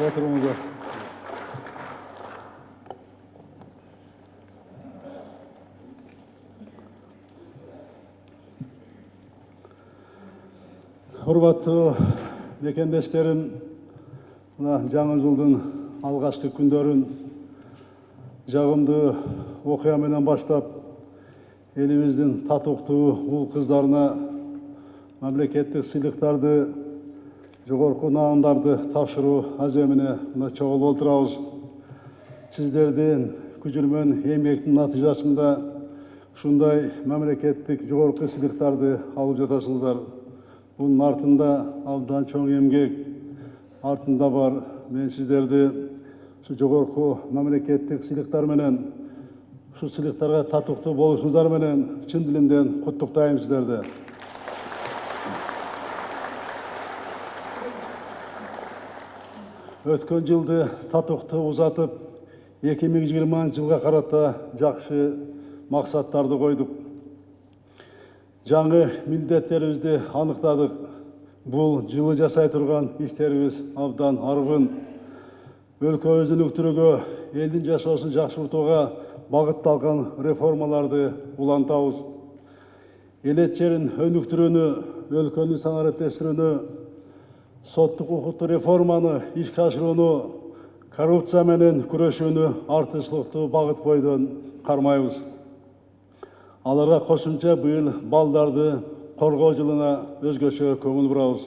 Отырыңыздар. Құрметті мекендестерім, жаңа жылдың алғашқы күндерін жағымды оқиғаменен бастап, еліміздің татықты ұл қыздарына мемлекеттік сыйлықтарды, жоғарғы наградаларды тапсыру әземіне чоғыл отырабыз. Сіздерден күжілмен еңбектің нәтижесінде шундай мемлекеттік жоғарғы сыйлықтарды алып жатасыңыздар. Бұның артында абдан чоң еңбек артында бар. Мен сіздерді жоғарғы мемлекеттік сыйлықтарменен, сыйлықтарға татықты болушыңыздарменен шын ділімден құттықтаймын сіздерді. Өткен жылды татықты ұзатып, 2020 жылға қарата жақсы мақсаттарды қойдық. Жаңы міндеттерімізді анықтадық. Бұл жылы жасай тұрған істеріміз абдан арғын. Өлкөбүздүн өктүрүгө, элдин жашоосун жакшыртууга багытталган реформаларды улантабыз. Элечерин өнүктүрүүнү, өлкөнүн санариптештирүүнү, соттук укуктук реформаны ишке ашырууну, коррупция менен күрөшүүнү артыкчылыктуу багыт бойдон кармайбыз. Аларга кошумча быйыл балдарды коргоо жылына өзгөчө көңүл бурабыз.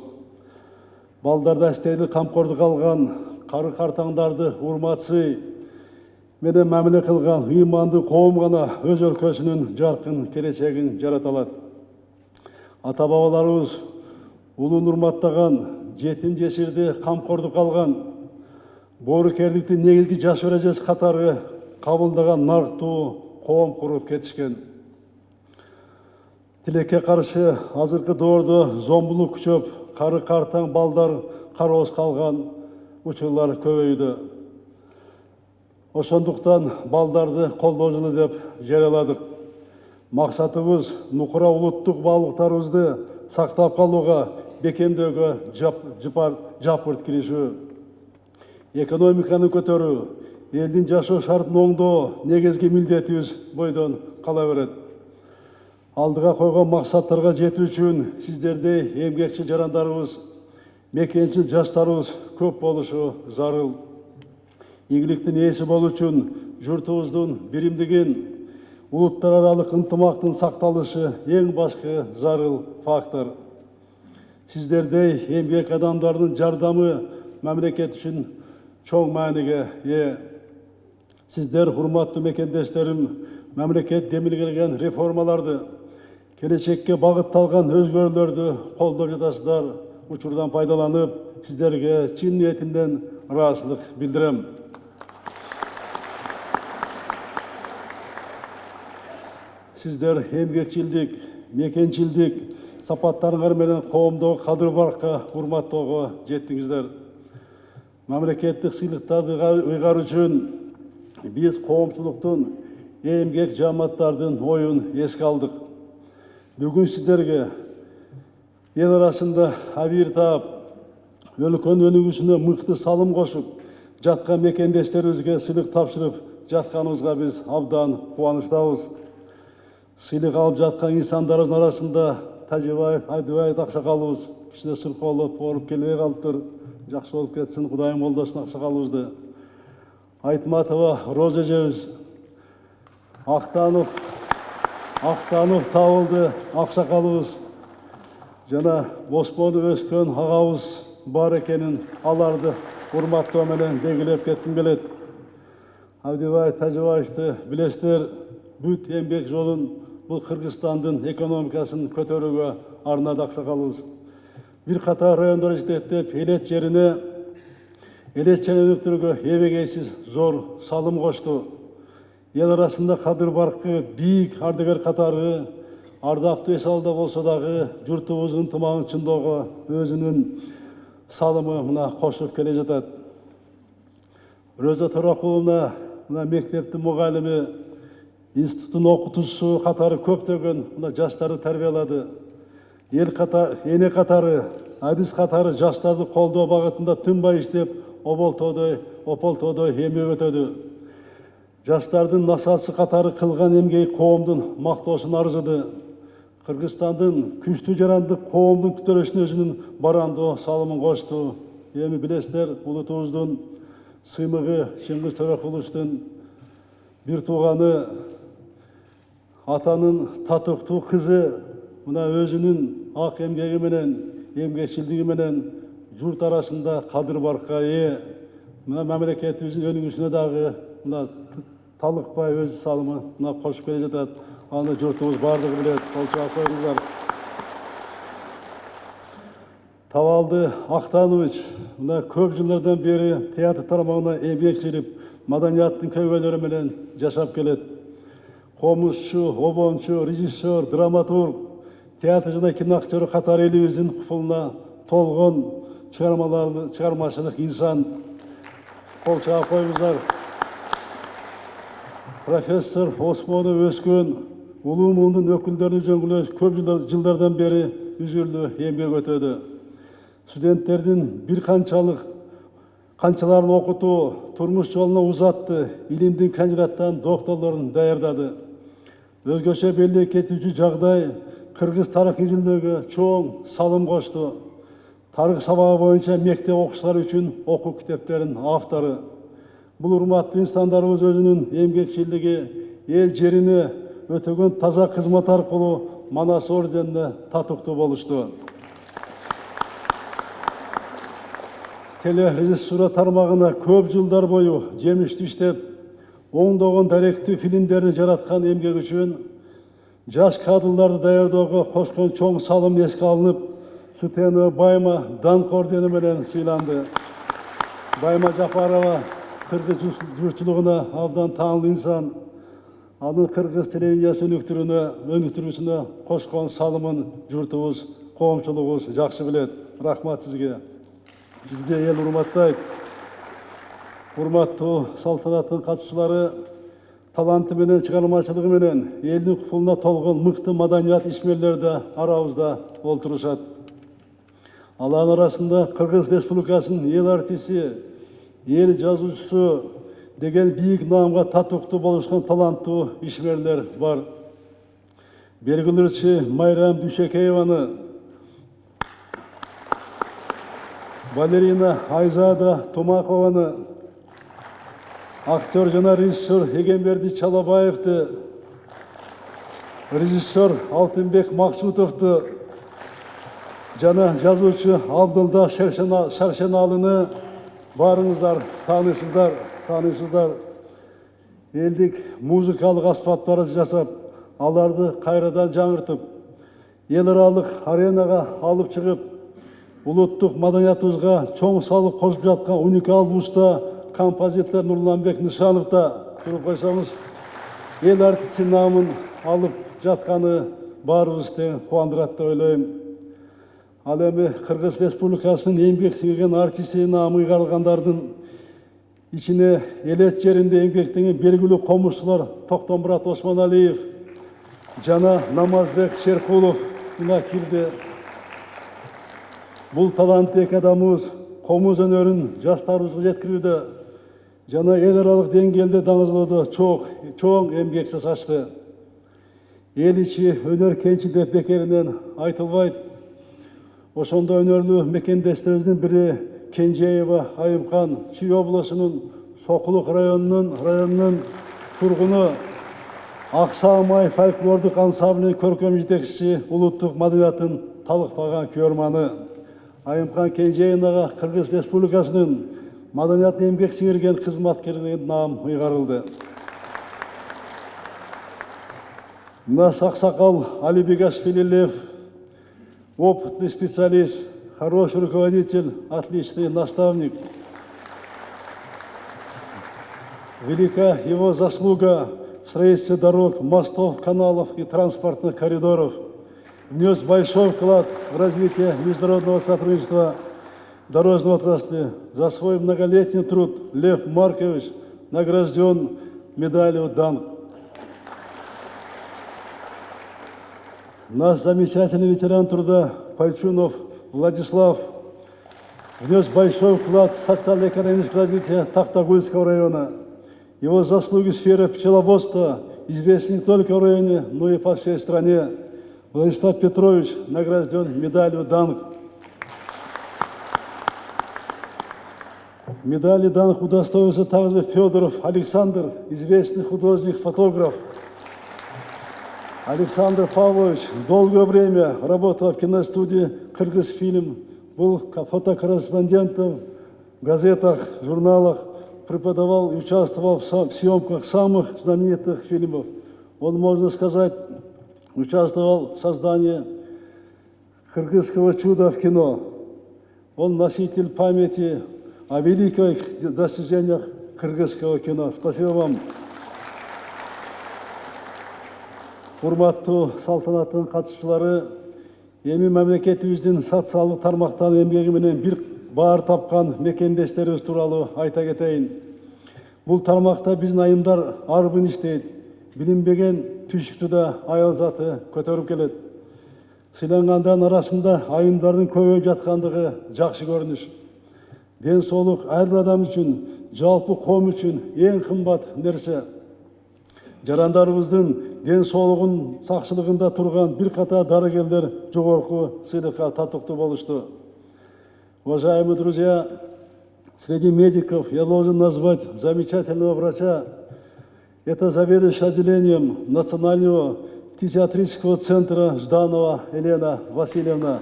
Балдарда эстейлик камкордук алган, кары картаңдарды урматсый менен мамиле кылган ыймандуу коом гана өз өлкөсүнүн жаркын келечегин жарата алат. Ата бабаларыбыз улун урматтаган, жетим жесирди камкордук алган, боорукерликтин негизги жаш эрежеси катары кабылдаган нарктуу коом куруп кетишкен. Тилекке каршы азыркы доордо зомбулук күчөп, кары картаң балдар кароосуз калган учурлар көбөйдү. Ошондуктан балдарды колдоо жылы деп жарыяладык. Максатыбыз нукура улуттук баалыктарыбызды сактап калууга, бекемдөөгө жапырт киришүү. Экономиканы көтөрүү, элдин жашоо шартын оңдоо негизги милдетибиз бойдон кала берет. Алдыга койгон максаттарга жетүү үчүн сиздердей эмгекчи жарандарыбыз, мекенчил жаштарыбыз көп болушу зарыл. Ийгиликтин ээси болуу үчүн журтубуздун биримдигин, улуттар аралык ынтымактын сакталышы эң башкы зарыл фактор. Сиздердей эмгек адамдардын жардамы мамлекет үчүн чоң мааниге ээ. Сиздер, урматтуу мекендештерим, мамлекет демилгелеген реформаларды, келечекке багытталган өзгөрүүлөрдү колдоп жатасыздар. Учурдан пайдаланып, сиздерге чын ниетимден ыраазычылык билдирем. Сиздер эмгекчилдик, мекенчилдик сапаттарыңар менен коомдогу кадыр баркка урматтоого жеттиңиздер. Мамлекеттик сыйлыктарды ыйгар үчүн биз коомчулуктун, эмгек жааматтардын оюн эске алдык. Бүгүн сиздерге эл арасында абийир таап, өлкөнүн өнүгүүсүнө мыкты салым кошуп жаткан мекендештерибизге сыйлык тапшырып жатканыбызга биз абдан кубанычтабыз. Сыйлык алып жаткан инсандарыбыздын арасында Тажыбаев, Айдыбаев аксакалыбыз кичине сыркоолоп ооруп келбей калыптыр. Жакшы болуп кетсин, Кудайым колдосун аксакалыбызды. Айтматова Роза эжебиз, Актанов Табылды аксакалыбыз жана Боспонуп өскөн агабыз бар экенин аларды урматтоо менен белгилеп кетким келет. Абдыбаев, Тажыбаевди билесиздер, бүт эмгек жолун бул Кыргызстандын экономикасын көтөрүүгө арнады аксакалыбыз. Бир катар райондор жетектеп, элет жерине өнүктүрүүгө эбегейсиз зор салым кошту. Ел арасында кадыр баркы бийик ардагер катары ардактуу эс алда болсо дагы журтубуздун ынтымагын чыңдоого өзүнүн салымы мына кошуп келе жатат. Роза Торакуловна мектептин мугалими, институттун окутуучусу катары көптөгөн жаштарды тарбиялады. Эне катары, адис катары жаштарды колдоо багытында тынбай иштеп, ополтоодой эмгек өтөдү. Жаштардын насасы катары кылган эмгеги коомдун мактоосуна арзыды. Кыргызстандын күчтүү жарандык коомдун түтөлүшүнө өзүнүн барандуу салымын кошту. Эми билесиздер, улутубуздун сыймыгы Чыңгыз Төрөкуловдун бир тууганы, атанын татыктуу кызы мына өзүнүн ак эмгеги менен, эмгекчилдиги менен журт арасында кадыр баркка ээ. Мына мамлекетибиздин өнүгүүсүнө дагы мына талыкпай өз салымын мына кошуп келе жатат. Аны журтубуз бардыгы билет. Кол чаап коюңуздар. Табалды Актанович мына көп жылдардан бери театр тармагына эмгекчилип, маданияттын көйгөйлөрү менен жашап келет. Комузчу, обончу, режиссер, драматург, театр жана кино актёру катары элибиздин купулуна толгон чыгармачылык инсан. Кол чаап коюңуздар. Профессор Осмонов өскөн улуу муундун өкүлдөрүнүн жөнгүлө көп жылдардан бери үзүрлүү эмгек өтөдү. Студенттердин канчаларын окутуу, турмуш жолуна узатты, илимдин кандидаттарын, докторлорун даярдады. Өзгөчө белек кетүүчү жагдай кыргыз тарыхый жүзүндөгү чоң салым кошту. Тарых сабагы боюнча мектеп окуучулары үчүн окуу китептеринин автору. Бул урматтуу инсандарыбыз өзүнүн эмгекчилдиги, эл жерине өтөгөн таза кызмат аркылуу Манас орденине татыктуу болушту. Телережиссура тармагына көп жылдар бою жемиштүү иштеп, оңдогон даректүү фильмдерди жараткан эмгеги үчүн жаш кадрларды даярдоого кошкон чоң салым эске алынып, Сутенова Байма даңк ордени менен сыйланды. Байма Жапарова кыргыз журтчулугуна абдан таанылуу инсан. Анын кыргыз телевизиясы өнүктүрүүсүнө кошкон салымын журтубуз, коомчулугубуз жакшы билет. Рахмат сизге. Сизди эл урматтайт. Урматтуу салтанаттын катчылары, таланты менен, чыгармачылыгы менен элдин купулуна толгон мыкты маданият ишмерлери да арабызда олтурушат. Алардын арасында Кыргыз Республикасынын эл артисти, эл жазуучусу деген бийик наамга татыктуу болушкан таланттуу ишмерлер бар. Белгилүү ырчы Майрам Дүйшөкееваны, балерина Айзада Тумакованы, актер жана режиссер Эгемберди Чалабаевди, режиссер Алтынбек Максутовду жана жазуучу Абдылда Шаршеналыны барыңыздар таанысыздар. Элдик музыкалык аспаптарды жасап, аларды кайрадан жаңыртып, эл аралык аренага алып чыгып, улуттук маданиятыбызга чоң салып кошуп жаткан уникалдуу уста композитор Нурланбек Нышанов да туруп койсоңуз, эл артисти наамын алып жатканы баарыбызды кубандырат деп ойлойм. Ал эми Кыргыз Республикасынын эмгек сиңирген артисти наамы ыйгарылгандардын ичине элет жеринде эмгектенген белгилүү комузчулар Токтомурат Осмоналиев жана Намазбек Шеркулов мына кирди. Бул таланттуу эки адамыбыз комуз өнөрүн жаштарыбызга жеткирүүдө жана эл аралык деңгээлде даңазалоодо чоң эмгек жасашты. Эл ичи өнөр кенчи деп бекеринен айтылбайт. Ошондо өнөрлүү мекендештерибиздин бири Кенжеева Айымкан Чүй облусунун Сокулук районунун тургуну, Аксаамай фольклордук ансамблинин көркөм жетекчиси, улуттук маданияттын талыкпаган күйөрманы. Айымкан Кенжеевнага Кыргыз Республикасынын маданияттын эмгек сиңирген кызматкерлигин наам ыйгарылды. Наш аксакал Алибек Ашпилилев, опытный специалист, хороший руководитель, отличный наставник. Велика его заслуга в строительстве дорог, мостов, каналов и транспортных коридоров. Внес большой вклад в развитие международного сотрудничества дорожной отрасли. За свой многолетний труд Лев Маркович награжден медалью «Данг». Наш замечательный ветеран труда Пальчунов Владислав внес большой вклад в социально-экономическое развитие Тахтагульского района. Его заслуги в сфере пчеловодства известны не только в районе, но и по всей стране. Владислав Петрович награжден медалью «Данг». Медали «Данг» удостоился также Федоров Александр, известный художник-фотограф. Александр Павлович долгое время работал в киностудии «Кыргызфильм», был фотокорреспондентом в газетах, журналах, преподавал и участвовал в съемках самых знаменитых фильмов. Он, можно сказать, участвовал в создании кыргызского чуда в кино. Он носитель памяти о великих достижениях кыргызского кино. Спасибо вам. Урматтуу салтанаттын катышчылары, эми мамлекетибиздин социалдык тармактан эмгеги менен бир баар тапкан мекендештерибиз тууралуу айта кетейин. Бул тармакта биздин айымдар арбын иштейт. Билинбеген түйшүктү да аял заты көтөрүп келет. Сыйлангандардын арасында айымдардын көбөйүп жаткандыгы жакшы көрүнүш. Ден соолук ар бир адам үчүн, жалпы коом үчүн эң кымбат нерсе. Жарандарыбыздын ден соолугун сакчылыгында турган бир катар дарыгерлер жогорку сыйлыкка татыктуу болушту. Уважаемые друзья, среди медиков я должен назвать замечательного врача. Это заведующий отделением Национального фтизиатрического центра Жданова Елена Васильевна.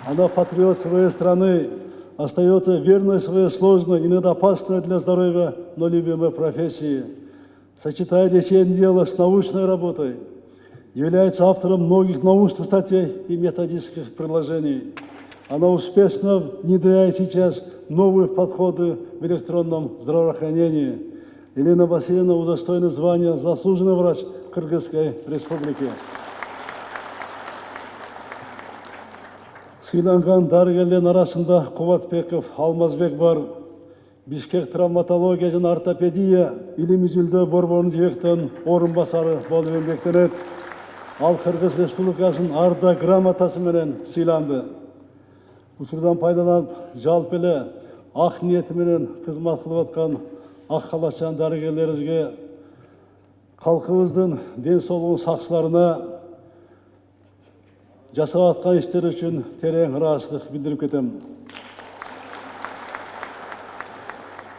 Она патриот своей страны, остается верной своей сложной, иногда опасной для здоровья, но любимой профессии. Сочетает лечебное дело с научной работой. Является автором многих научных статей и методических приложений. Она успешно внедряет сейчас новые подходы в электронном здравоохранении. Елена Васильевна удостоена звания «Заслуженный врач Кыргызской Республики». Сыйланган дарыгерлердин арасында Кубатбеков Алмазбек бар. Бишкек травматология жана ортопедия илимий жүлдө борборунун директорунун орун басары болуп эмгектенет. Ал Кыргыз Республикасынын Арда грамотасы менен сыйланды. Учурдан пайдаланып, жалпы эле ак ниети менен кызмат кылып аткан ак калачан дарыгерлерибизге, калкыбыздын ден соолугу сакчыларына жасап аткан иштери үчүн терең ыраазычылык билдирип кетем.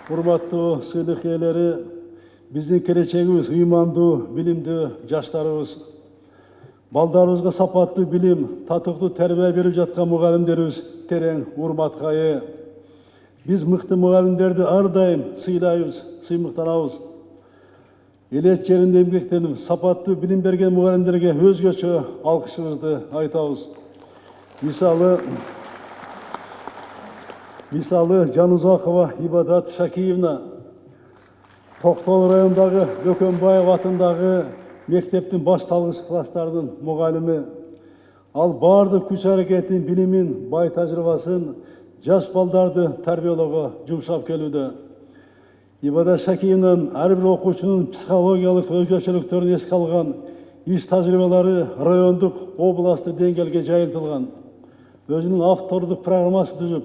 Урматтуу сыйлык ээлери, биздин келечегибиз ыймандуу, билимдүү жаштарыбыз. Балдарыбызга сапаттуу билим, татыктуу тарбия берип жаткан мугалимдерибиз терең урматка ээ. Биз мыкты мугалимдерди ар дайым сыйлайбыз, сыймыктанабыз. Элет жеринде эмгектенип, сапаттуу билим берген мугалимдерге өзгөчө алкышыбызды айтабыз. Мисалы Жанузакова Ибадат Шакиевна, Токтол районундагы Бөкөнбаев атындагы мектептин башталгыч класстарынын мугалими. Ал бардык күч аракетин, билимин, бай тажрыйбасын жаш балдарды тарбиялоого жумшап келүүдө. Ибадат Шакиевнанын ар бир окуучунун психологиялык өзгөчөлүктөрүн эске алган иш тажрыйбалары райондук, областтык деңгээлге жайылтылган. Өзүнүн автордук программасын түзүп,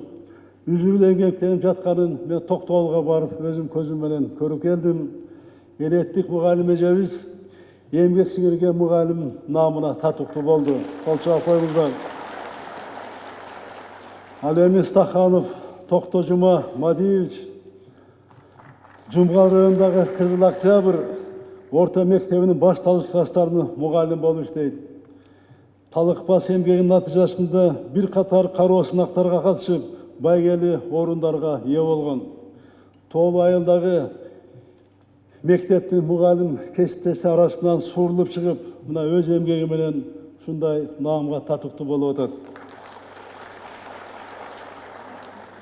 үзүлүү эмгектенип жатканын мен Токтоолго барып, өзүм көзүм менен көрүп келдим. Элеттик мугалим эжебиз эмгек сиңирген мугалим наамына татыктуу болду. Кол чаап коюңуздар. Ал эми Стаханов Токтожума Мадиевич Жумгал районундагы Кызыл Октябрь орто мектебинин башталгыч класстарынын мугалим болуп иштейт. Талыкпас эмгегинин натыйжасында бир катар кароо сынактарга катышып, байгели орундарга ээ болгон. Тоолуу айылдагы мектептин мугалим кесиптеши арасынан суурулуп чыгып, мына өз эмгеги менен ушундай наамга татыктуу болуп атат.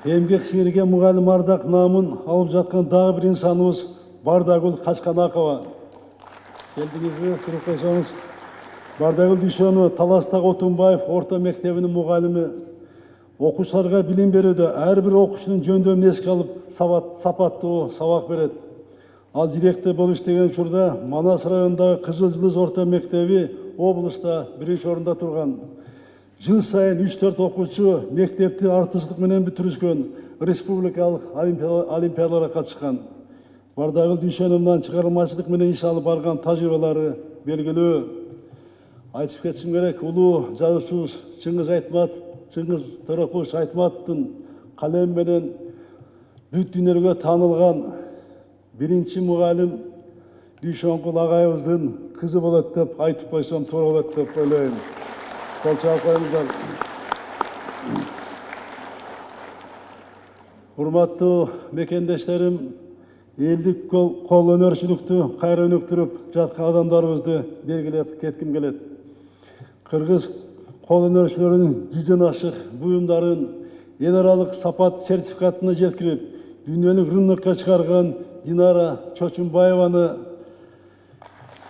Эмгек сиңирген мугалим ардак наамын алып жаткан дагы бир инсаныбыз Бардагүл Качканакова. Келдиңизби, туруп койсоңуз. Бардагүл Дүйшөнова Таластагы Отунбаев орто мектебинин мугалими. Окуучуларга билим берүүдө ар бир окуучунун жөндөмүн эске алып, сапаттуу сабак берет. Ал директор болуп иштеген учурда Манас районундагы Кызыл Жылыз орто мектеби облуста биринчи орунда турган. Жыл сайын 3-4 окуучу мектепти артықшылық менен бүтүрүшкөн, республикалык олимпиадаларга катышкан. Бардагы дүйшөнүмдан чыгармачылык менен иш алып барган тажрыйбалары белгилүү. Айтып кетишим керек, улуу жазуучубуз Чыңгыз Төрөкулович Айтматовдун калем менен бүт дүйнөгө таанылган биринчи мугалим Дүйшөнкул агайыбыздын кызы болот деп айтып койсом туура болот деп ойлойм. Кол чаап коюңуздар. Урматтуу мекендештерим, элдик кол өнөрчүлүктү кайра өнүктүрүп жаткан адамдарыбызды белгилеп кетким келет. Кыргыз кол өнөрчүлөрүнүн 100дөн ашык буюмдарын эл аралык сапат сертификатына жеткирип, дүйнөлүк рынокко чыгарган Динара Чочумбаеваны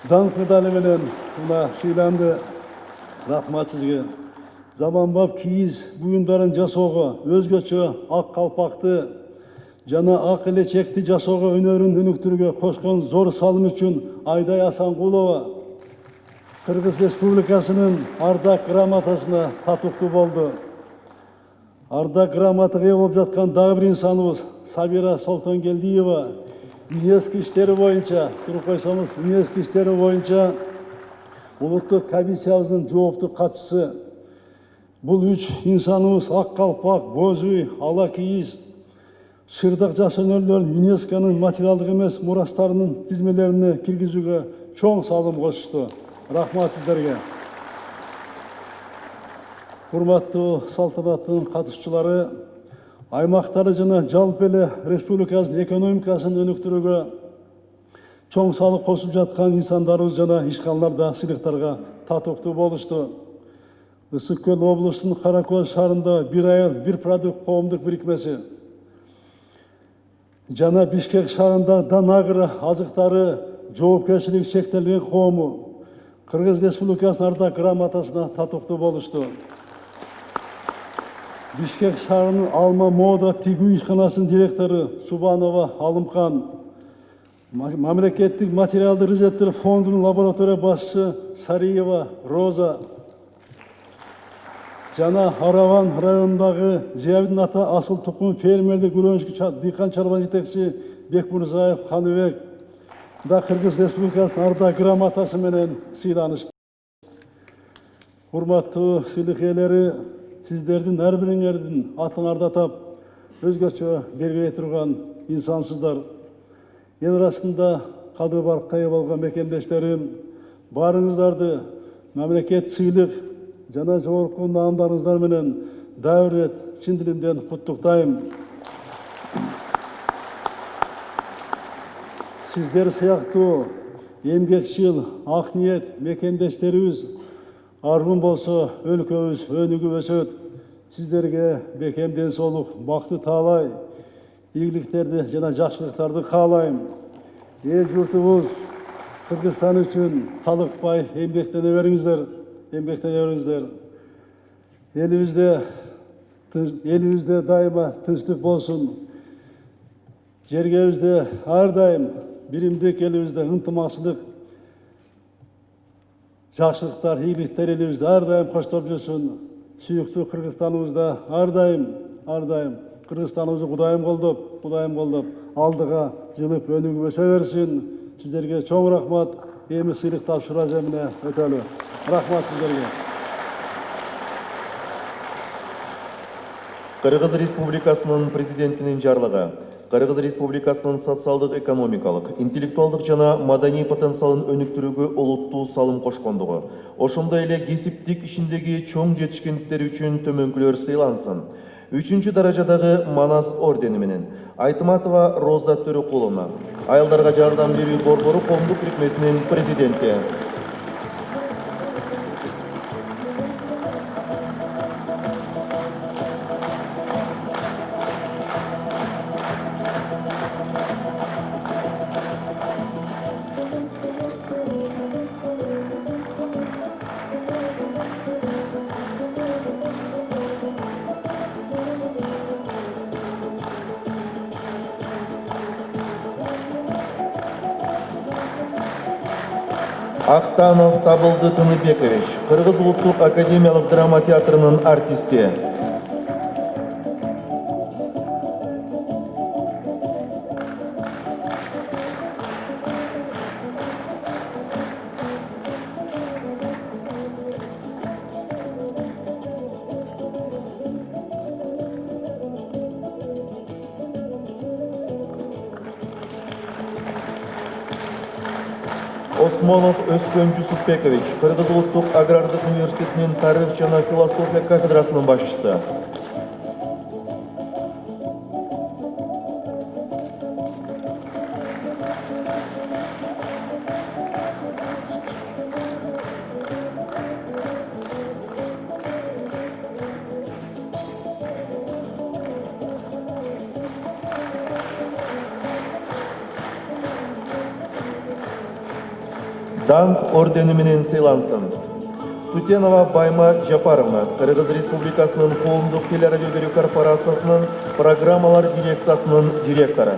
даңк медали менен сыйланды. Рахмат сизге. Заманбап кийиз буюмдарын жасоого, өзгөчө ак калпакты жана ак элечекти жасоого өнөрүн өнүктүрүүгө кошкон зор салым үчүн Айдай Асанкулова Кыргыз Республикасынын ардак грамотасына татыктуу болду. Ардак грамотага ээ болуп жаткан дагы бир инсаныбыз Сабира Солтонгелдиева ЮНЕСКО иштери боюнча, туруп койсоңуз, ЮНЕСКО иштери боюнча улуттук комиссиябыздын жооптуу катчысы. Бул үч инсаныбыз ак калпак, бозүй, ала кийиз, шырдак жаш өнөрлөрүн ЮНЕСКОнун материалдык эмес мурастарынын тизмелерине киргизүүгө чоң салым кошушту. Рахмат сиздерге. Урматтуу салтанаттын катышчылары, аймактары жана жалпы эле республикабыздын экономикасын өнүктүрүүгө чоң салым кошуп жаткан инсандарыбыз жана ишканалар да сыйлыктарга татыктуу болушту. Ысык Көл облусунун Кара Көз шаарында бир айыл, бир продукт коомдук бирикмеси жана Бишкек шаарында Данагра азыктары жоопкерчилиги чектелген коому Кыргыз Республикасынын ардак грамотасына татыктуу болушту. Бишкек шаарынын Алма мода тигүү ишканасынын директору Субанова Алымкан, мамлекеттик материалдык резервдер фондунун лаборатория башчысы Сариева Роза жана Араван районундагы Зиябидин ата асыл тукум фермердик үрөнчү дыйкан чарба жетекчиси Бекмурзаев Ханыбек да Кыргыз Республикасынын ардак грамотасы менен сыйланышты. Урматтуу сыйлык ээлери, сиздердин ар бириңердин атын ардатап, өзгөчө белгилей турган инсансыздар. Ел арасында кадыр баркка ээ болгон мекендештерим, баарыңыздарды мамлекет сыйлык жана жогорку наамдарыңыздар менен дагы бир рет чын дилимден куттуктайм. Сиздер сыяктуу эмгекчил, ак ниет мекендештерибиз аргын болсо өлкөбүз өнүгүп өсөт. Сиздерге бекем ден соолук, бакты таалай, ийгиликтерди жана жакшылыктарды каалайм. Эл журтубуз Кыргызстан үчүн талыкпай эмгектене бериңиздер, Элибизде дайыма тынчтык болсун. Жергебизде ар дайым биримдик, элибизде ынтымакчылык, жакшылыктар, ийгиликтер элибизде ар дайым коштоп жүрсүн. Сүйүктүү Кыргызстаныбызда ар дайым Кыргызстаныбызды Кудайым колдоп, алдыга жылып өнүгүп өсө берсин. Сиздерге чоң рахмат. Эми сыйлык тапшыруу жөнүнө өтөлү. Рахмат сиздерге. Кыргыз Республикасынын президентинин жарлыгы Кыргыз Республикасынын социалдык, экономикалык, интеллектуалдык жана маданий потенциалын өнүктүрүүгө олуттуу салым кошкондугу, ошондой эле кесиптик ишиндеги чоң жетишкендиктери үчүн төмөнкүлөр сыйлансын. 3-чү даражадагы Манас ордени менен Айтматова Роза Төрөкуловна, айылдарга жардам берүү борбору коомдук бирикмесинин президенти. Актанов Табылды Тыныбекович, Кыргыз Улуттук академиялык драма театрынын артисти. Осмонов Өспөн Жусупбекович, Кыргыз Улуттук агрардык университетинин тарых жана философия кафедрасынын башчысы. Даңқ ордени менен сыйлансын. Сутенова Байма Жапаровна, Кыргыз Республикасынын коомдук телерадио берүү корпорациясынын программалар дирекциясынын директору.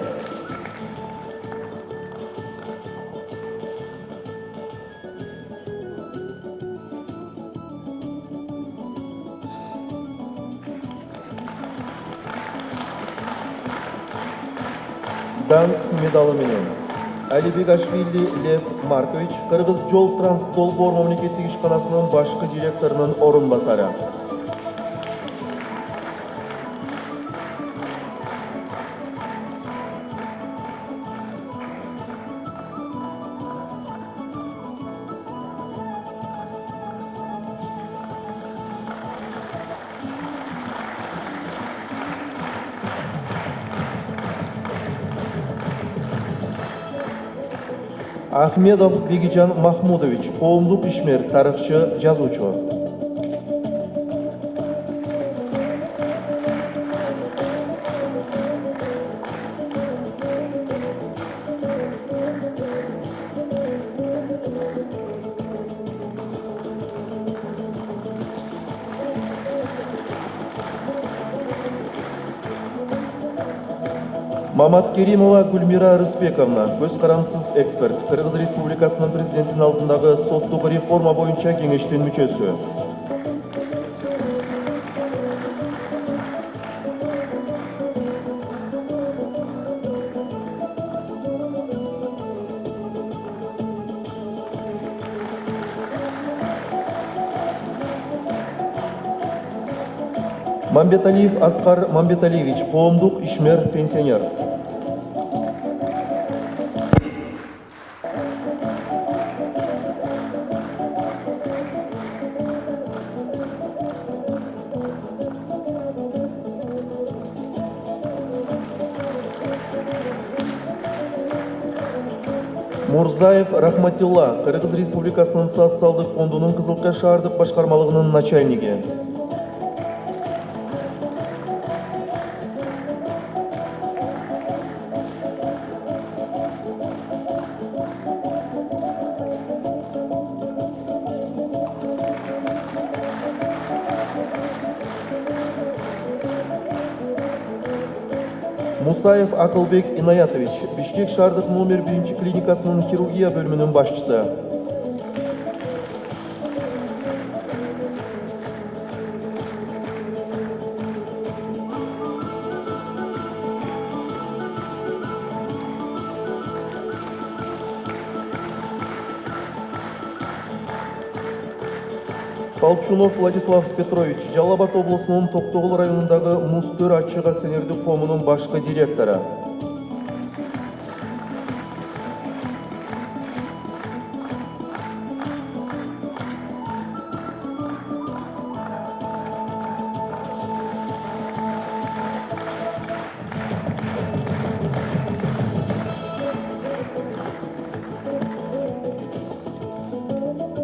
Даңқ медалы менен Алибегашвили Лев Маркович, Кыргыз жол Транс-Долбоор мамлекеттик ишканасынын башкы директорунун орун басары. Ахмедов Бигижан Махмудович, коомдук ишмер, тарыхчы, жазуучу. Маматкеримова Гүлмира Рыспековна, көз карандысыз эксперт, Кыргыз Республикасынын президентинин алдындагы соттук реформа боюнча кеңештин мүчөсү. Мамбеталиев Аскар Мамбеталиевич, коомдук ишмер, пенсионер. Мурзаев Рахматилла, Кыргыз Республикасынын социалдык фондунун Кызылкай шаардык башкармалыгынын начальниги. Мусаев Акылбек Инаятович, Бишкек шаардык номер 1 клиникасынын хирургия бөлүмүнүн башчысы. Толчунов Владислав Петрович, Жалал Абад облусунун Токтогул районундагы Мустөр ачык акционердик коомунун башкы директору.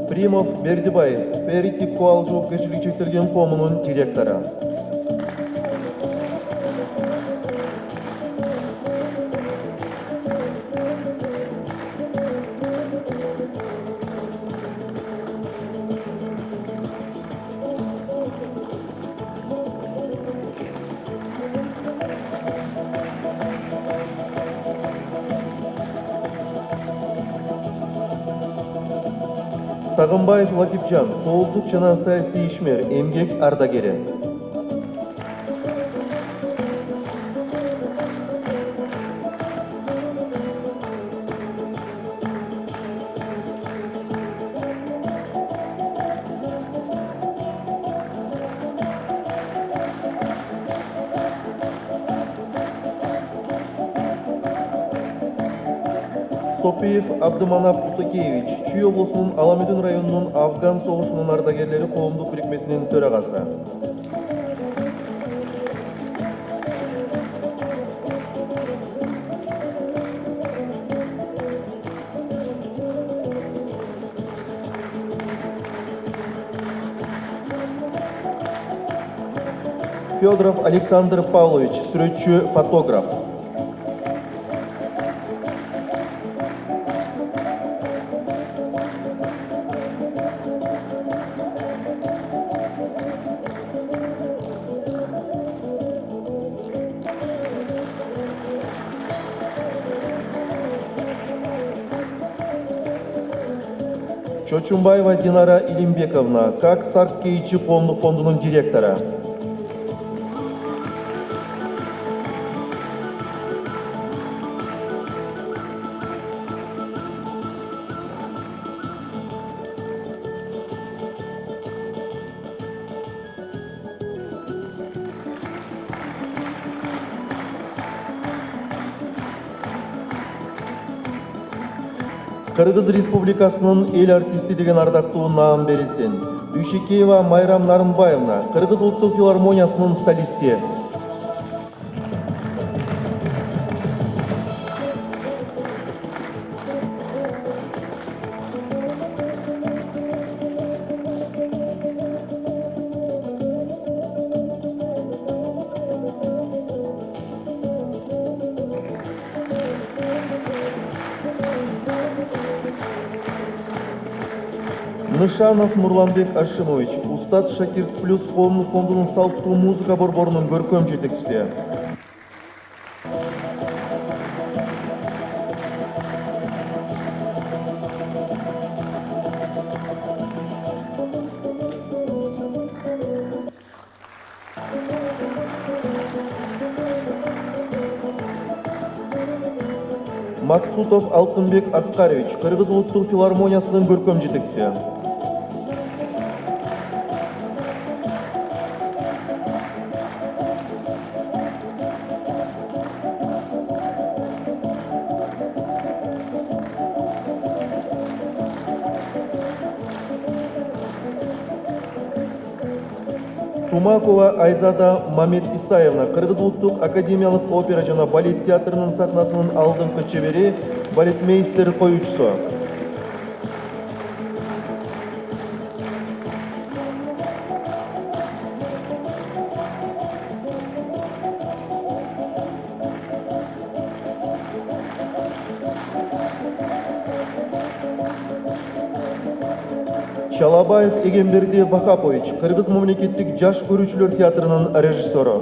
Примов Бердибаев, Перити Куал жоопкерчилиги чектелген коомунун директору. Сагынбаев Латипжан, коопдук жана саясий ишмер, эмгек ардагери. Сопиев Абдыманап Усакеевич, Чүй облусунун Аламедин районунун Афган согушунун ардагерлери коомдук бирикмесинин төрагасы. Федоров Александр Павлович, сүрөтчү, фотограф. Чочумбаева Динара Илимбековна, как Сарк Кейчи коомдук фондунун директору. Кыргыз Республикасынын эл артисти деген ардактуу наам берилсин. Дүйшекеева Майрам Нарымбаевна, Кыргыз Улуттук филармониясынын солисти. Нышанов Нурланбек Ашимович, Устат Шакирт Плюс коомдук фондунун салттуу музыка борборунун көркөм жетекчиси. Максутов Алтынбек Аскарович, Кыргыз Улуттук филармониясынын көркөм жетекчиси. Тумакова Айзада Мамед Исаевна, Кыргыз Улуттук академиялык опера жана балет театрынын сахнасынын алдыңкы чебери, балетмейстер коюучусу. Чалабаев Эгемберди Вахапович, Кыргыз мамлекеттик жаш көрүүчүлөр театрынын режиссеру.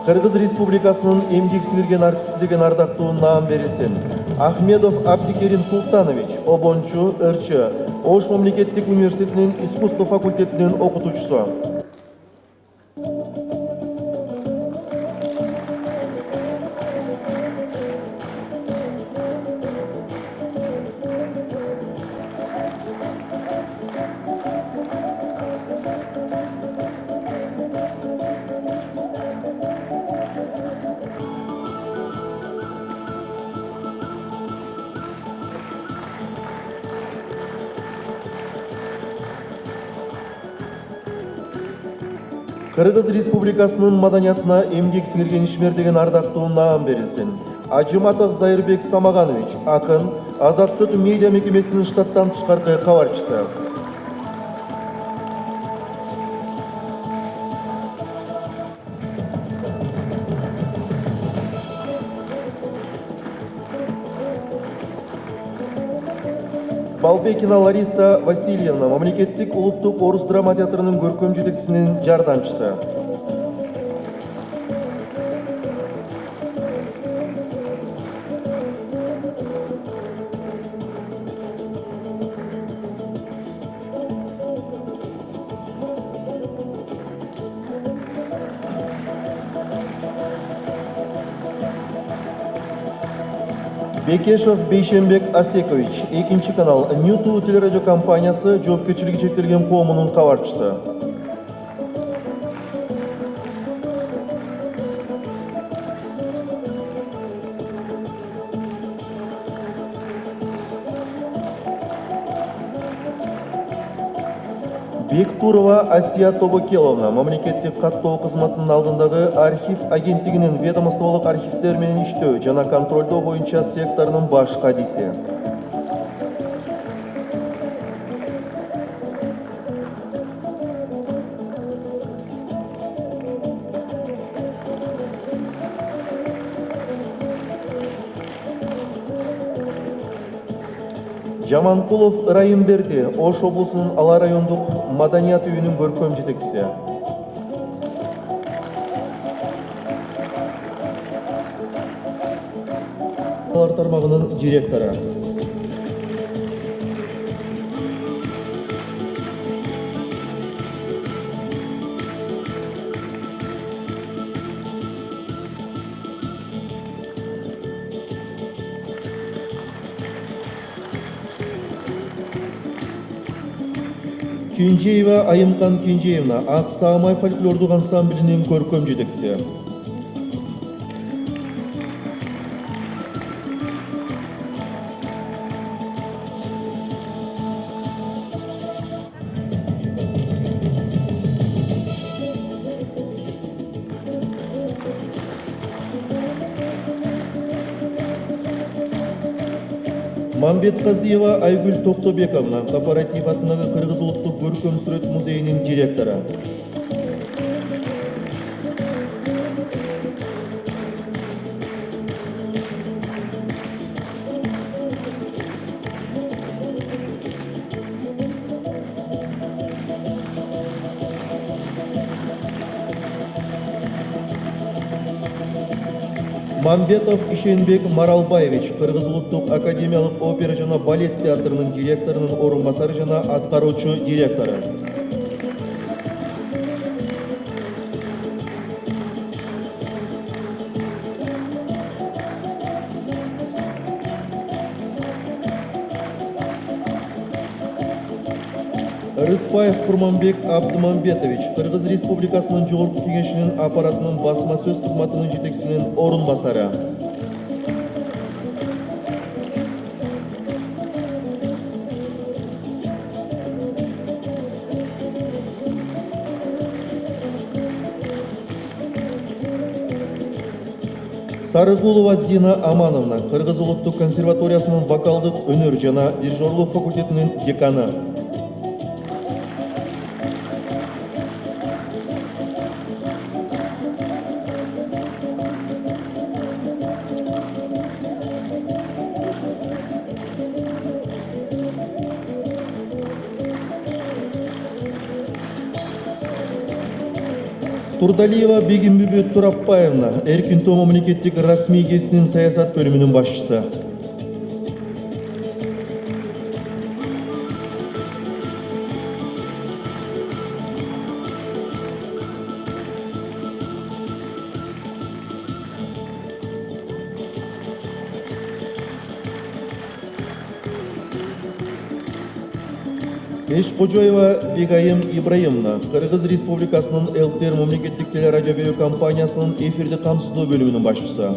Кыргыз Республикасынын эмгек сиңирген артисти деген ардактуу наам берилсин. Ахмедов Абдикерим Султанович, обончу, ырчы, Ош мамлекеттик университетинин искусство факультетинин окутуучусу. Кыргыз Республикасынын маданиятына эмгек сиңирген ишмер деген ардактуу наам берилсин. Ажыматов Зайырбек Самаганович, акын, Азаттык медиа мекемесинин штаттан тышкаркы кабарчысы. Балбекина Лариса Васильевна, мамлекеттик улуттук орус драма театрынын көркөм жетекчисинин жардамчысы. Бекешов Бейшенбек Асекович, 2 канал, Ньюту телерадио компаниясы жоопкерчилиги чектелген коомунун кабарчысы. Бектурова Асия Тобокеловна, мамлекеттик каттоо кызматынын алдындагы архив агенттигинин ведомстволук архивдер менен иштөө жана контролдоо боюнча секторунун баш кадиси. Жаманкулов Райымберди, Ош облусунун Ала райондук маданият үйүнүн көркөм жетекчиси. Тармагынын директору. Кенжеева Айымкан Кенжеевна, Ак Саамай фольклордук ансамблинин көркөм жетекчиси. Мамбетказиева Айгүл Токтобековна, корпоратив атындагы Кыргыз улуттук көркөм сүрөт музейинин директору. Мамбетов Ишенбек Маралбаевич, Кыргыз улуттук академиялык опера жана балет театрынын директорунун орун басары жана аткаруучу директору. Рыспаев Курманбек Абдымамбетович, Кыргыз Республикасынын Жогорку Кеңешинин аппаратынын басма сөз кызматынын жетекчисинин орун басары. Сарыгулова Зина Амановна, Кыргыз улуттук консерваториясынын вокалдык өнөр жана дирижерлук факультетинин деканы. Турдалиева Бегимбүбү Турапбаевна, Эркинтоо мамлекеттик расмий гезитинин саясат бөлүмүнүн башчысы. Эшкожоева Бегайым Ибраимовна, Кыргыз Республикасынын ЛТР мамлекеттик телерадио берүү компаниясынын эфирди камсыздоо бөлүмүнүн башчысы.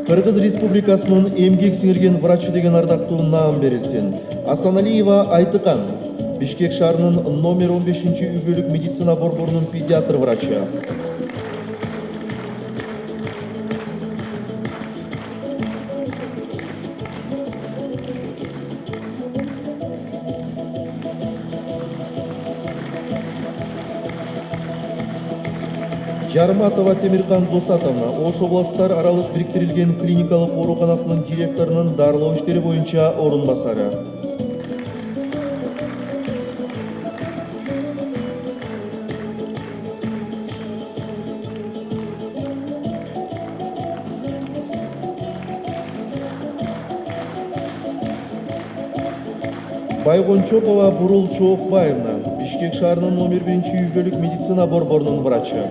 Кыргыз Республикасынын эмгек сиңирген врачы деген ардактуу наам берилсин. Асаналиева Айтыкан, Бишкек шаарынын номер 15-үй медицина борборунун педиатр врачы. Жарматова Темирхан Досатовна Ош областар аралык бириктирилген клиникалык ооруканасынын директорунун дарылоо иштери боюнча орун басары. Байгончокова Бурул Чоокбаевна, Бишкек шаарынын номер 1 үй-бүлөлүк медицина борборунун врачы.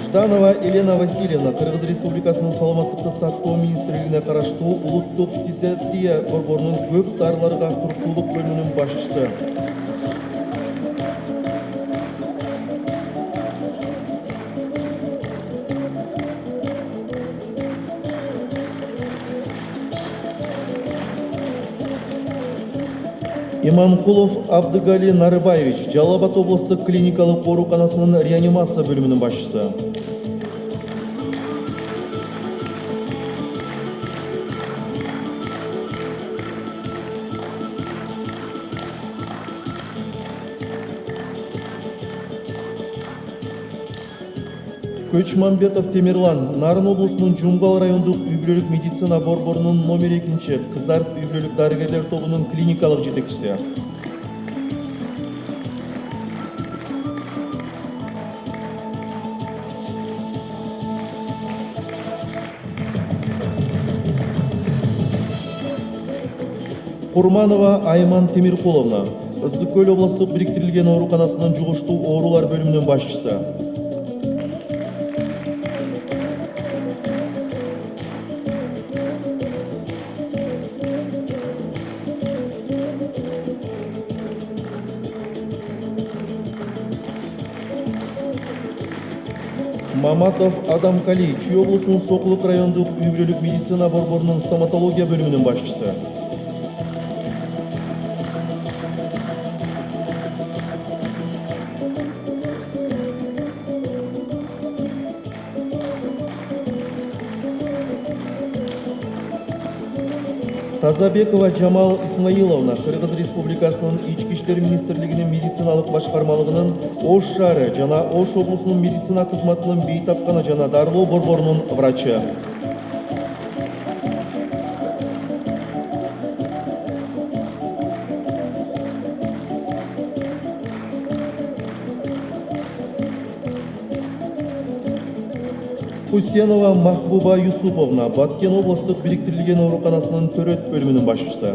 Жданова Елена Васильевна, Кыргыз Республикасынын саламаттыкты сактоо министрлигине караштуу улуттук фтизиатрия борборунун көп дарыларга туруктуулук бөлүмүнүн башчысы. Иманкулов Абдыгали Нарыбаевич, Жалал Абад областык клиникалык ооруканасынын реанимация бөлүмүнүн башчысы. Көчмамбетов Темирлан, Нарын облусунун Жумгал райондук үй-бүлөлүк медицина борборунун номер 2 Кыздар үй-бүлөлүк дарыгерлер тобунун клиникалык жетекчиси. Курманова Айман Темиркуловна, Ысык Көл областык бириктирилген ооруканасынын жугуштуу оорулар бөлүмүнүн башчысы. Маматов Адамкали, Чүй облусунун Сокулук райондук үй-бүлөлүк медицина борборунун стоматология бөлүмүнүн башчысы. Тазабекова Жамал Исмаиловна, Кыргыз Республикасынын Ички иштер министрлигинин медициналык башкармалыгынын Ош шаары жана Ош облусунун медицина кызматынын бейтапкана жана дарылоо борборунун врачы. Хусенова Махбуба Юсуповна, Баткен областык бириктирилген ооруканасынын төрөт бөлүмүнүн башчысы.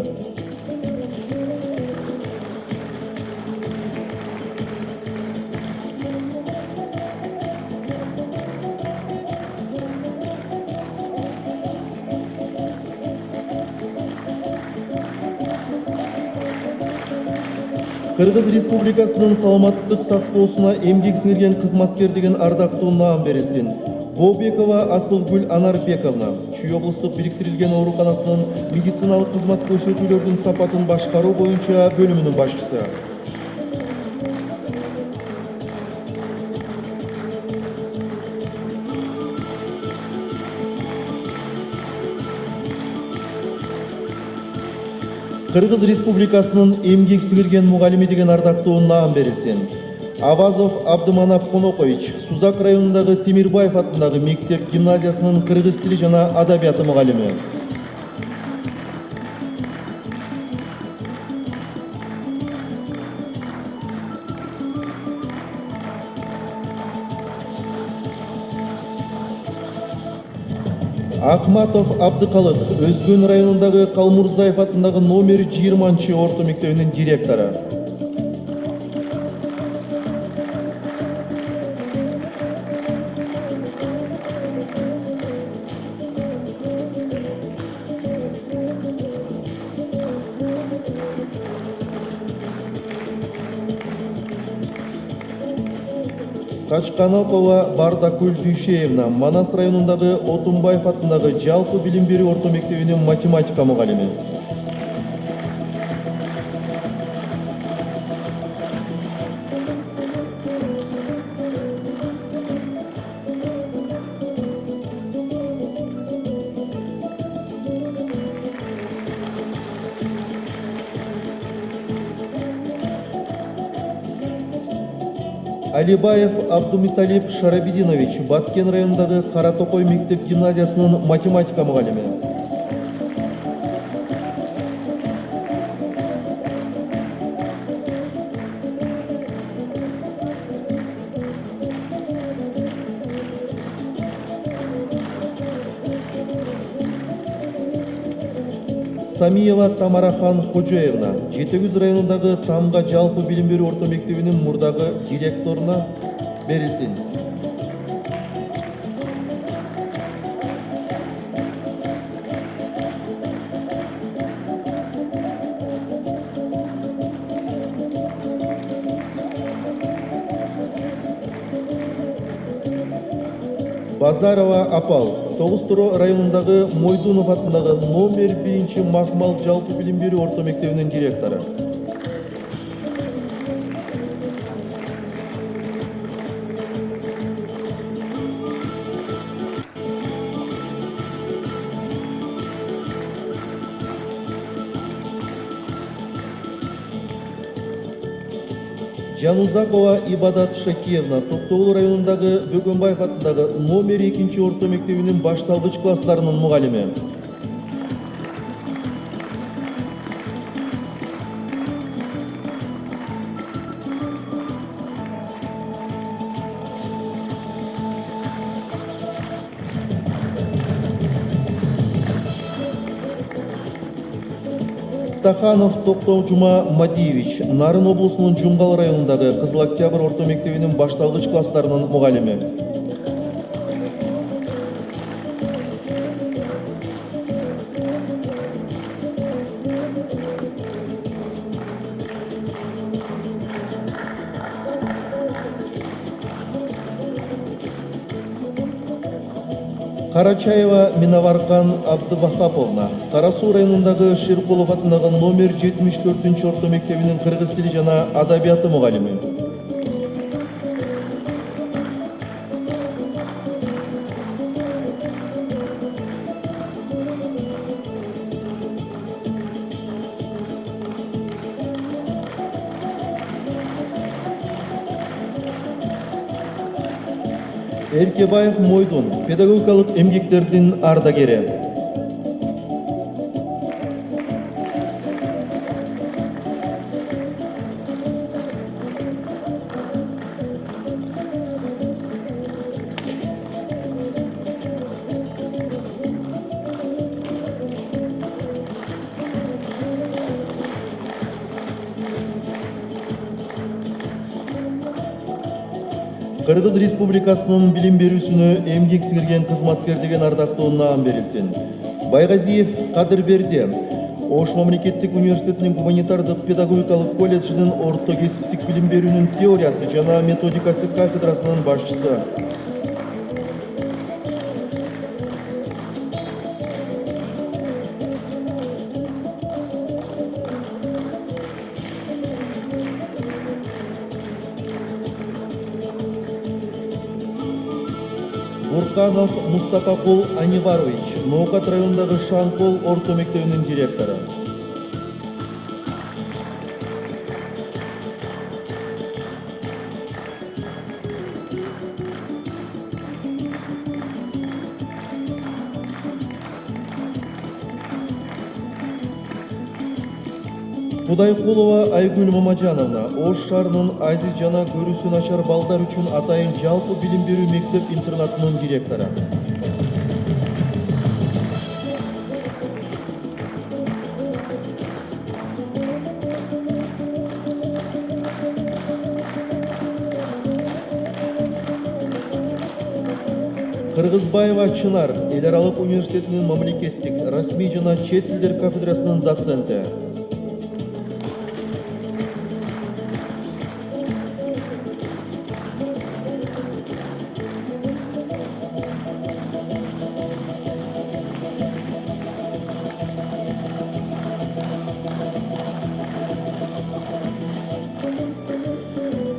Кыргыз Республикасынын саламаттык сактоосуна эмгек сиңирген кызматкер деген ардактуу наам берилсин. Бобекова Асылгүл Анарбековна, Чүй облустук бириктирилген ооруканасынын медициналык кызмат көрсөтүүлөрдүн сапатын башкаруу боюнча бөлүмүнүн башчысы. Кыргыз Республикасынын эмгек сиңирген мугалими деген ардактуу наам берилсин. Авазов Абдыманап Конокович, Сузак районундагы Темирбаев атындагы мектеп гимназиясынын кыргыз тили жана адабияты мугалими. Акматов Абдыкалык, Өзгөн районундагы Калмурзаев атындагы номер 20 орто мектебинин директору. Качканокова Бардакүл Дүйшеевна, Манас районундагы Отунбаев атындагы жалпы билим берүү орто мектебинин математика мугалими. Алибаев Абдумиталип Шарабидинович Баткен районундағы Каратокой мектеп гимназиясынын математика мұғалімі. Самиева Тамарахан Ходжоевна Жетегүз районундағы Тамға жалпы билим берүү орто мектебинин мурдагы директоруна берилсин. Базарова Апал Тоғызтұро районундағы Мойдунов атындағы номер 1 Махмал жалпы билим берүү орто мектебинин директору. Жанузакова Ибадат Шакиевна Токтогул районундағы Бөгөнбаев атындағы номер 2 орто мектебинин башталгыч классларынын мугалими. Стаханов Токтожума Мадиевич Нарын облусунун Жумгал районундагы Кызыл Октябрь орто мектебинин башталгыч класстарынын мугалими. Карачаева Минаваркан Абдывахаповна Карасу районундагы Ширкулов атындагы номер 74 орто мектебинин кыргыз тили жана адабияты мугалими. Эркебаев Мойдун педагогикалык эмгектердин ардагери. Кыргыз Республикасынын билим берүүсүнө эмгек сиңирген кызматкер деген ардактуу наам берилсин. Байгазиев Кадырберди Ош мамлекеттик университетинин гуманитардык педагогикалык колледжинин орто кесиптик билим берүүнүн теориясы жана методикасы кафедрасынын башчысы. Бурканов Мустапакул Аниварович Ноокат районундагы Шанкол орто мектебинин директору. Кудайкулова Айгүл Мамажановна Ош шаарынын азиз жана көрүүсү начар балдар үчүн атайын жалпы билим берүү мектеп интернатынын директору. Кыргызбаева Чынар эл аралык университетинин мамлекеттик расмий жана чет тилдер кафедрасынын доценти.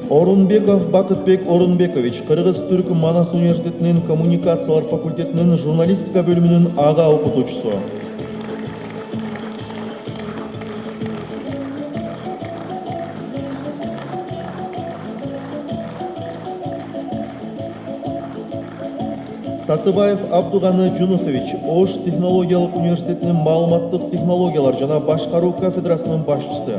Орунбеков Бакытбек Орунбекович Кыргыз-Түрк Манас университетинин коммуникациялар факультетинин журналистика бөлүмүнүн ага окутуучусу. Сатыбаев Абдуганы Жунусович, Ош технологиялык университетинин маалыматтык технологиялар жана башкаруу кафедрасынын башчысы.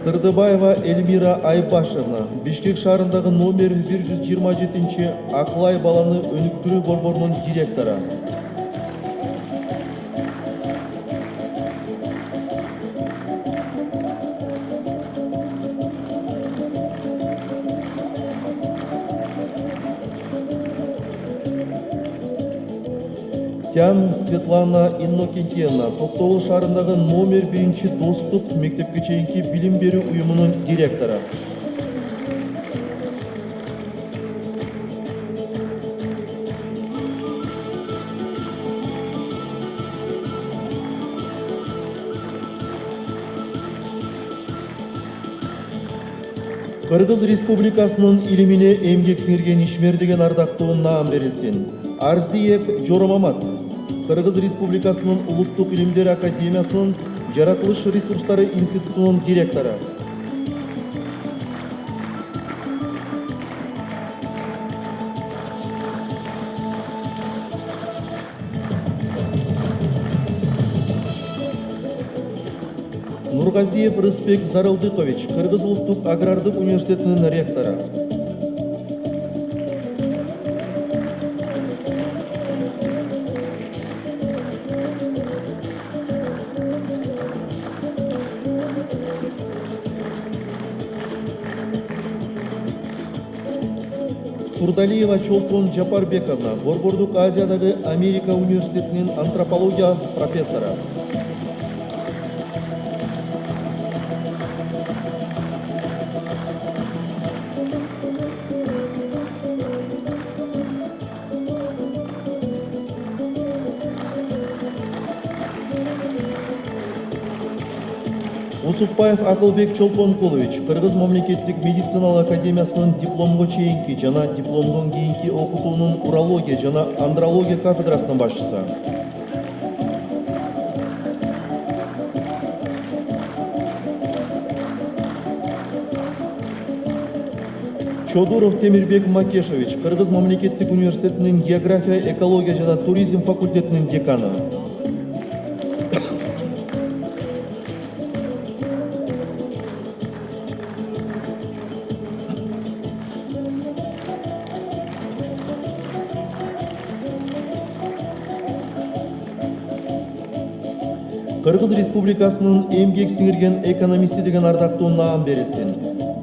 Сырдыбаева Эльмира Айбашевна, Бишкек шаарындагы номер 127 Аклай баланы өнүктүрүү борборунун директору. Тян Светлана Иннокентьевна, Токтогул шаарындагы номер 1 достук мектепке чейинки билим берүү уюмунун директору. Кыргыз Республикасынын илимине эмгек сиңирген ишмер деген ардактуу наам берилсин. Арзиев Жоромамат, Кыргыз Республикасынын Улуттук илимдер академиясынын Жаратылыш ресурстары институтунун директору. Нургазиев Рыспек Зарылдыкович, Кыргыз Улуттук агрардык университетинин ректору. Турдалиева Чолпон Жапарбековна, Борбордук Азиядагы Америка университетинин антропология профессору. Усупбаев Акылбек Чолпонкулович, Кыргыз мамлекеттик медициналык академиясынын дипломго чейинки жана дипломдон кийинки окутуунун урология жана андрология кафедрасынын башчысы. Чодуров Темирбек Макешевич, Кыргыз мамлекеттик университетинин география, экология жана туризм факультетинин деканы. Кыргыз Республикасынын эмгек сиңирген экономисти деген ардактуу наам берилсин.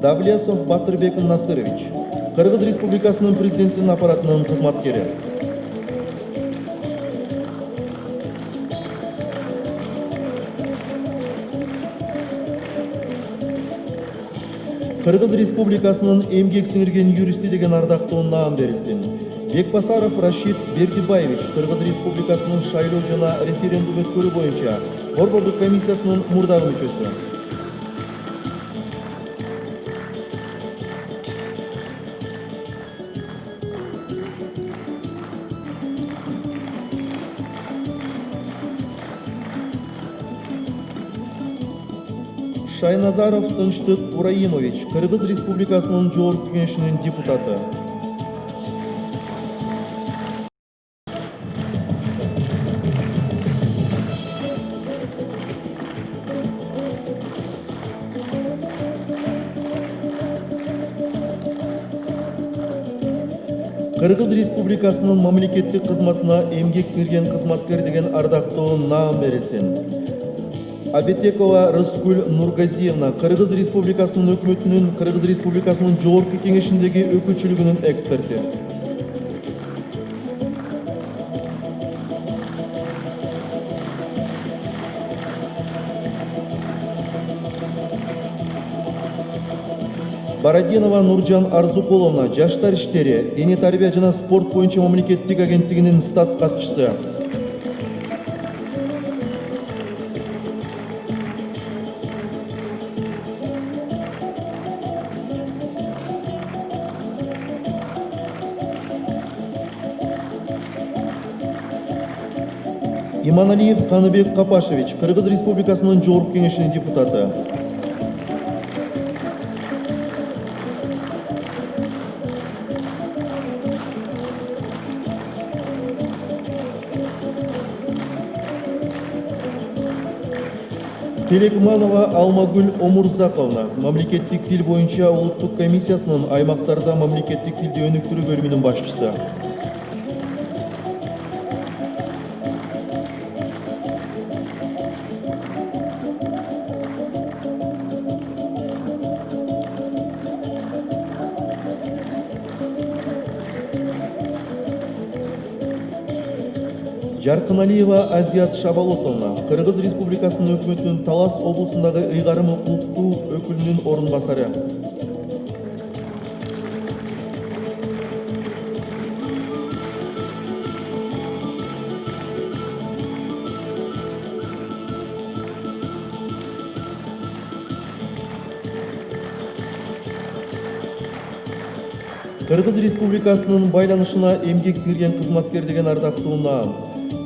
Давлесов Батырбек Насырович, Кыргыз Республикасынын президентинин аппаратынын кызматкери. Кыргыз Республикасынын эмгек сиңирген юристи деген ардактуу наам берилсин. Бекбасаров Рашид Бердибаевич, Кыргыз Республикасынын шайлоо жана референдум өткөрүү боюнча Борбордук комиссиясынын мурдагы мүчөсү. Шайназаров Тынчтык Ураимович, Кыргыз Республикасынын Жогорку Кеңешинин депутаты. Кыргыз Республикасынын мамлекеттик кызматына эмгек сиңирген кызматкер деген ардактуу наам берилсин. Абетекова Рыскүл Нургазиевна, Кыргыз Республикасынын өкмөтүнүн Кыргыз Республикасынын Жогорку Кеңешиндеги өкүлчүлүгүнүн эксперти. Бородинова Нуржан Арзукуловна, Жаштар иштери, дене тарбия жана спорт боюнча мамлекеттик агенттигинин статс катчысы. Иманалиев Каныбек Капашевич, Кыргыз Республикасынын Жогорку Кеңешинин депутаты. Телекманова Алмагүл Омурзаковна, мамлекеттик тил боюнча улуттук комиссиясынын аймактарда мамлекеттик тилди өнүктүрүү бөлүмүнүн башчысы. Жаркыналиева Азият Шабалотовна, Кыргыз Республикасынын өкмөтүнүн Талас облусундагы ыйгарым укуктуу өкүлүнүн орун басары. Кыргыз Республикасынын байланышына эмгек сиңирген кызматкер деген ардактуу наам.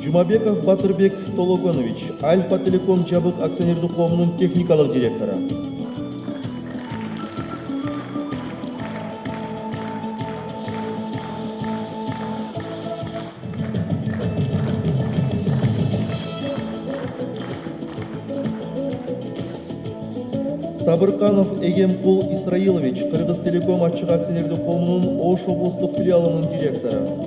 Жумабеков Батырбек Тологонович, Альфа Телеком жабык акционердик коомунун техникалык директору. Сабырканов Эгемкул Исраилович, Кыргыз Телеком ачык акционердик коомунун Ош облустук филиалынын директору.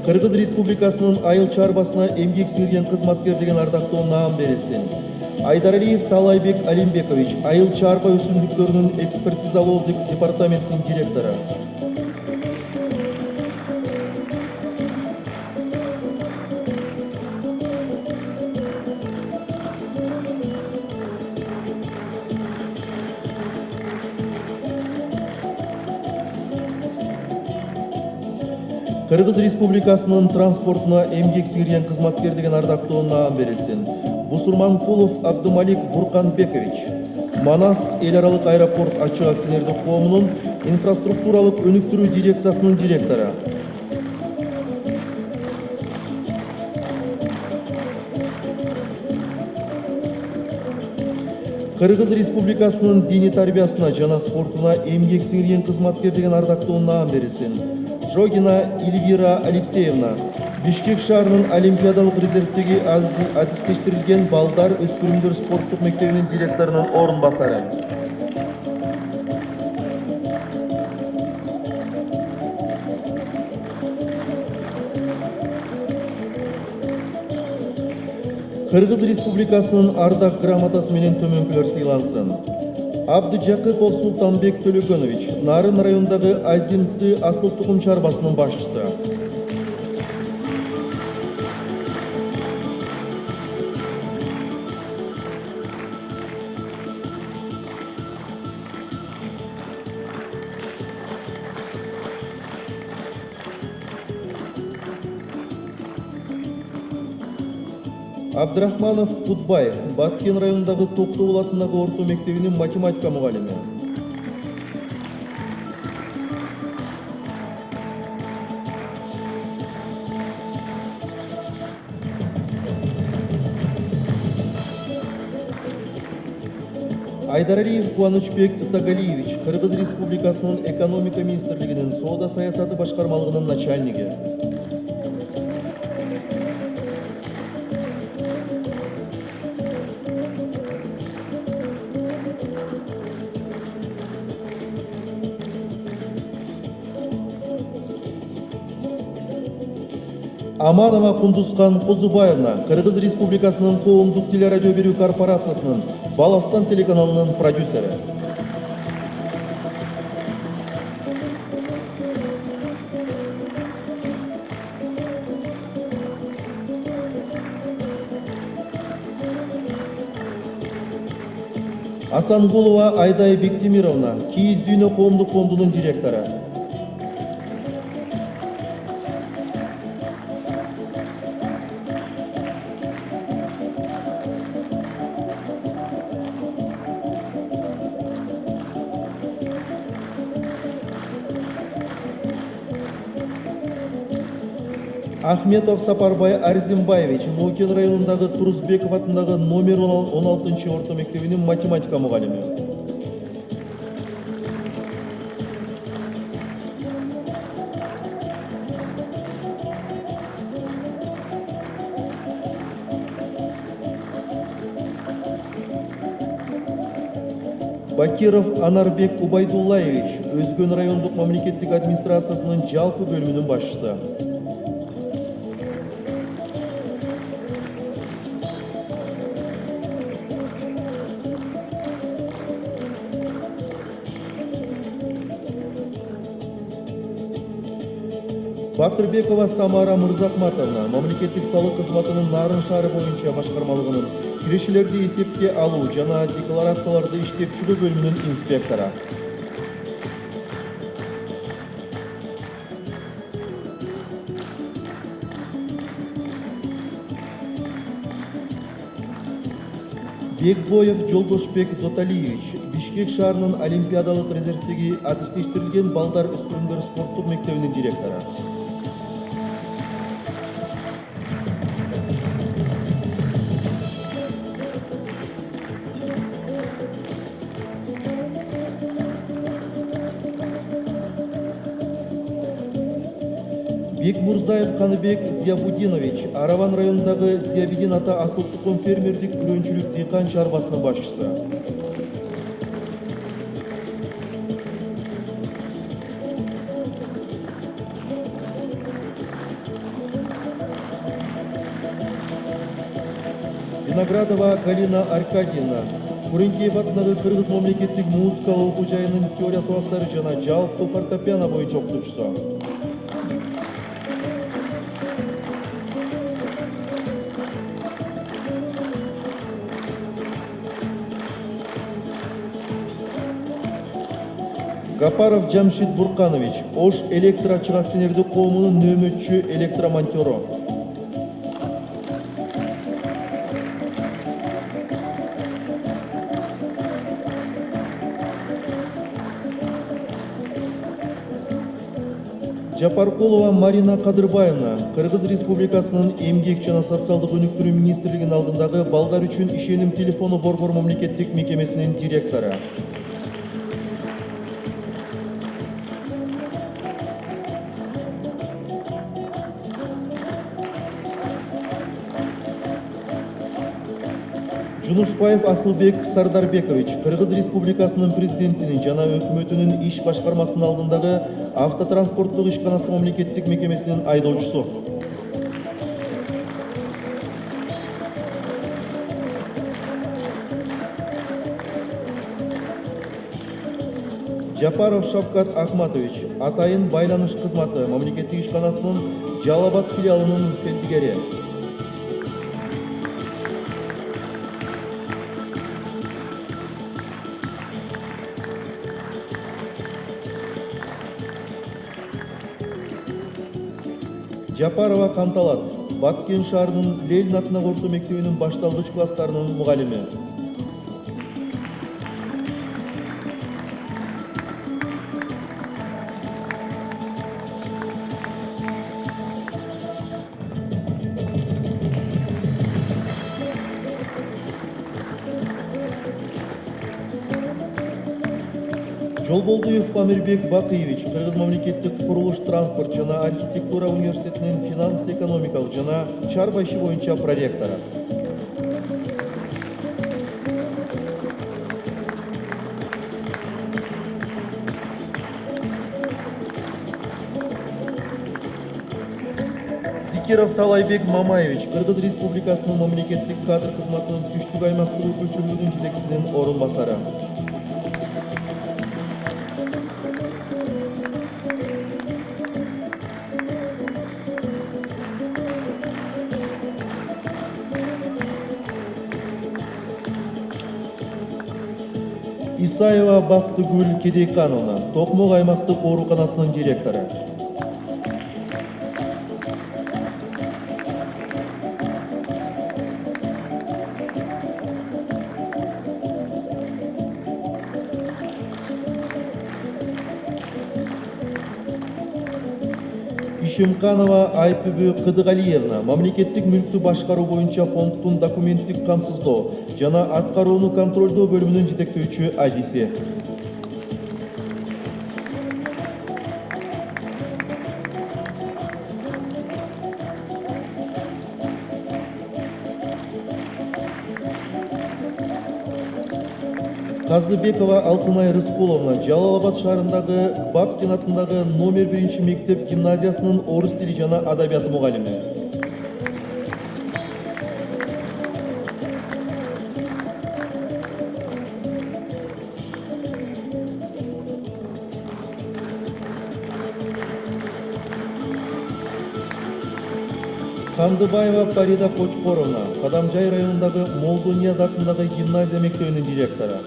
Кыргыз Республикасынын айыл чарбасына эмгек сиңирген кызматкер деген ардактуу наам берилсин. Айдаралиев Талайбек Алимбекович, айыл чарба өсүмдүктөрүнүн экспертизалоо департаментинин директору. Кыргыз Республикасынын транспортуна эмгек сиңирген кызматкер деген ардактуу наам берилсин. Бусурманкулов Абдумалик Бурканбекович, Манас эл аралык аэропорт ачык акционердик коомунун инфраструктуралык өнүктүрүү дирекциясынын директору. Кыргыз Республикасынын дини тарбиясына жана спортуна эмгек сиңирген кызматкер деген ардактуу наам берилсин. Жогина Эльвира Алексеевна, Бишкек шаарынын олимпиадалык резервдеги адистештирилген балдар өспүрүмдөр спорттук мектебинин директорунун орун басары. Кыргыз Республикасынын ардак грамотасы менен төмөнкүлөр сыйлансын. Абдыжакыпов Султанбек Төлөгөнович, Нарын районундагы Азимсы асыл тукум чарбасынын башчысы. Абдрахманов Кутбай, Баткен районундагы Токтогул атындагы орто мектебинин математика мугалими. Айдаралиев Кубанычбек Исагалиевич, Кыргыз Республикасынын экономика министрлигинин соода саясаты башкармалыгынын начальниги. Аманова Кундускан Козубаевна, Кыргыз Республикасынын коомдук телерадио берүү корпорациясынын Баластан телеканалынын продюсери. Асангулова Айдай Бектимировна, Кийиз Дүйнө коомдук фондунун директору. Ахметов Сапарбай Арзимбаевич Нукен районундағы Турузбеков атындағы номер 16 орта мектебінің математика мұғалімі. Бакиров Анарбек Убайдуллаевич Өзгөн райондық мемлекеттік администрациясының жалпы бөлімінің басшысы. Батырбекова Самара Мырзахматовна мемлекеттік салық қызметінің Нарын шары бойынша башқармалығының кирешелерді есепке алу жана декларацияларды иштеп чыгуу бөлімінің инспекторы. Бекбоев Жолдошбек Доталиевич Бишкек шаарынын олимпиадалык резервдеги адистештирилген балдар өспүрүмдөр спорттук мектебинин директору. Бекмурзаев Каныбек Зиябудинович Араван районундағы Зиябидин ата асыл тұқым фермердік үрөнчүлүк дыйкан чарбасынын башчысы. Виноградова Галина Аркадьевна Куренкеев атындағы Кыргыз мамлекеттик музыкалык окуу жайынын теория сабактары жана жалпы фортепиано боюнча окутуучусу. Гапаров Жамшит Бурканович Ош электроачык акционердик коомунун нөмөтчү электромонтёру. Жапаркулова Марина Кадырбаевна Кыргыз Республикасынын эмгек жана социалдык өнүктүрүү министрлигинин алдындагы балдар үчүн ишеним телефону борбор мамлекеттик мекемесинин директору. Жунушбаев Асылбек Сардарбекович Кыргыз Республикасынын президентинин жана өкмөтүнүн иш башкармасынын алдындагы автотранспорттук ишканасы мамлекеттик мекемесинин айдоочусу. Жапаров Шавкат Ахматович Атайын байланыш кызматы мамлекеттик ишканасынын Жалал Абад филиалынын фелдигери. Жапарова Канталат Баткен шаарынын Ленин атындагы орто мектебинин башталгыч класстарынын мугалими. Жолболдуев Памирбек Бакыевич Кыргыз мамлекеттик курулуш транспорт жана архитектура университетинин финанс экономикалык жана чарба иши боюнча проректору. Зикиров Талайбек Мамаевич Кыргыз Республикасынын мамлекеттик кадр кызматынын түштүк аймактык өкүлчүлүгүнүн жетекчисинин орун басары. Исаева Бактыгүл Кедейкановна Токмок аймактык ооруканасынын директору. Дүйшемканова Айпүбү Кыдыгалиевна мамлекеттик мүлктү башкаруу боюнча фонддун документтик камсыздоо жана аткарууну контролдоо бөлүмүнүн жетектөөчү адиси. Казыбекова Алтынай Рыскуловна Жалал-Абад шаарындагы Бабкин атындагы номер 1 мектеп гимназиясынын орус тили жана адабияты мугалими. Кандыбаева Фарида Кочкоровна Кадамжай районундагы Молдонияз атындагы гимназия мектебинин директору.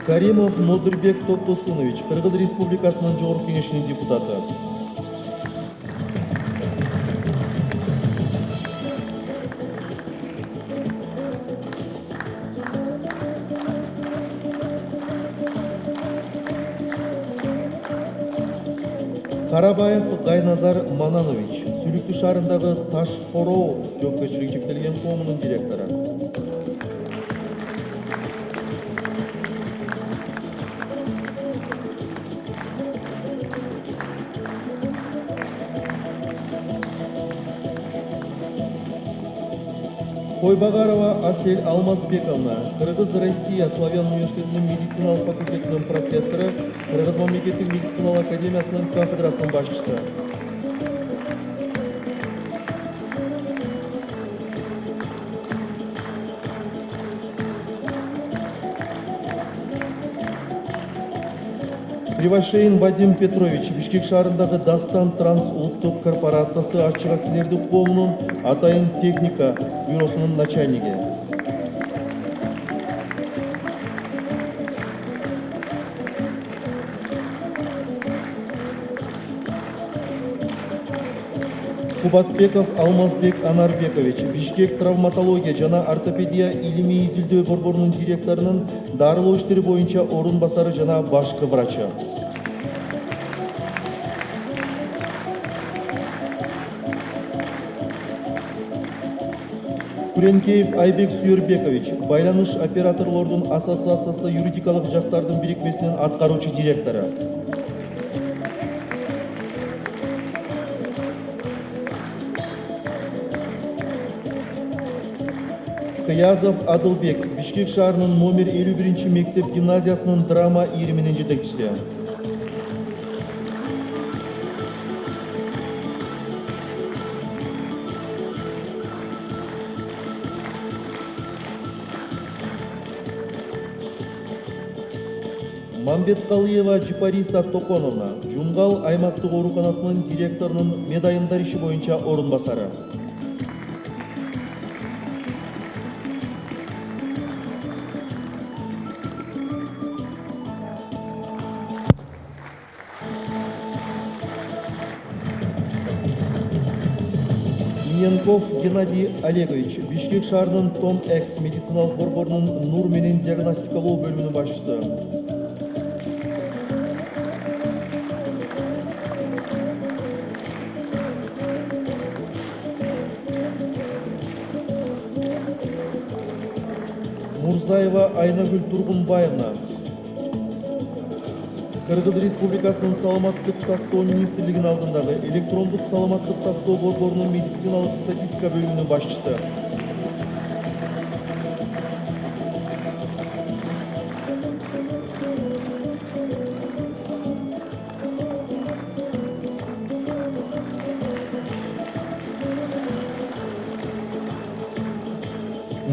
Каримов Нодырбек Топтосунович, Кыргыз Республикасынын Жогорку Кеңешинин депутаты. Карабаев Гайназар Мананович, Сүлүктүү шаарындагы Ташпороо жоопкерчилиги чектелген коомунун директору. Койбагарова Асель Алмазбековна, Кыргыз-Россия Славян университетинин медициналык факультетинин профессору, Кыргыз мамлекеттик медициналык академиясынын кафедрасынын башчысы. Кривошеин Вадим Петрович, Бишкек шаарындагы Дастан Транс улуттук корпорациясы ачык акционердик коомунун Атайын техника бюросунун начальниги. Кубатбеков Алмазбек Анарбекович, Бишкек травматология жана ортопедия илимий изилдөө борборунун директорунун дарылоо иштери боюнча орун басары жана башкы врачы. Куренкеев Айбек Сүйөрбекович, Байланыш операторлордун ассоциациясы юридикалык жактардын бирикмесинин аткаруучу директору. Кыязов Адылбек, Бишкек шаарынын номер 51 мектеп гимназиясынын драма ириминин жетекчиси. Мамбеткалыева Джипариса Токоновна, Жумгал аймактык ооруканасынын директорунун медайымдар иши боюнча орун басары. Янков Геннадий Олегович, Бишкек шаарынын Том Экс медициналык борборунун Нур менен диагностикалоо бөлүмүнүн башчысы. Мурзаева Айнагүл Тургунбаевна, Кыргыз Республикасынын Саламаттык сактоо министрлигинин алдындагы электрондук саламаттык сактоо борборунун медициналык статистика бөлүмүнүн башчысы.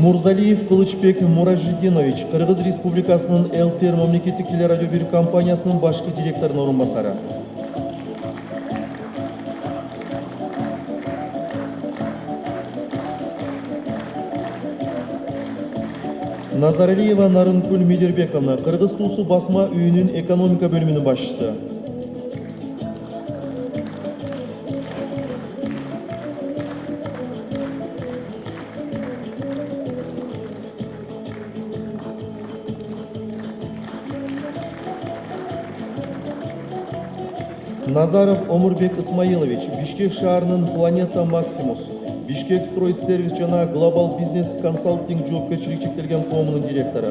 Мурзалиев Кылычбек Муражидинович, Кыргыз Республикасынын ЛТР мамлекеттик телерадио берүү компаниясынын башкы директорунун орун басары. Назаралиева Нарынкүл Медербековна, Кыргыз туусу басма үйүнүн экономика бөлүмүнүн башчысы. Назаров Омурбек Исмаилович, Бишкек шаарынын Планета Максимус, Бишкек Строй Сервис жана Глобал Бизнес Консалтинг жоопкерчилиги чектелген коомунун директору.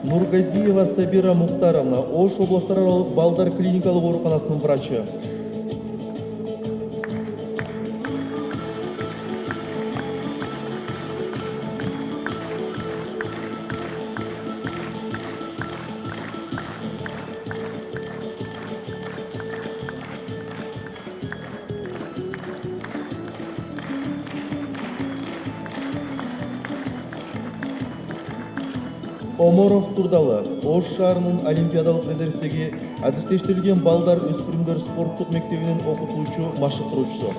Нургазиева Сабира Мухтаровна, Ош областараралык балдар клиникалык ооруканасынын врачы. Оморов Турдалы, Ош шаарынын Олимпиадалык резервдеги адистештирилген балдар өспүрүмдөр спорттук мектебинин окутуучу машыктыруучусу.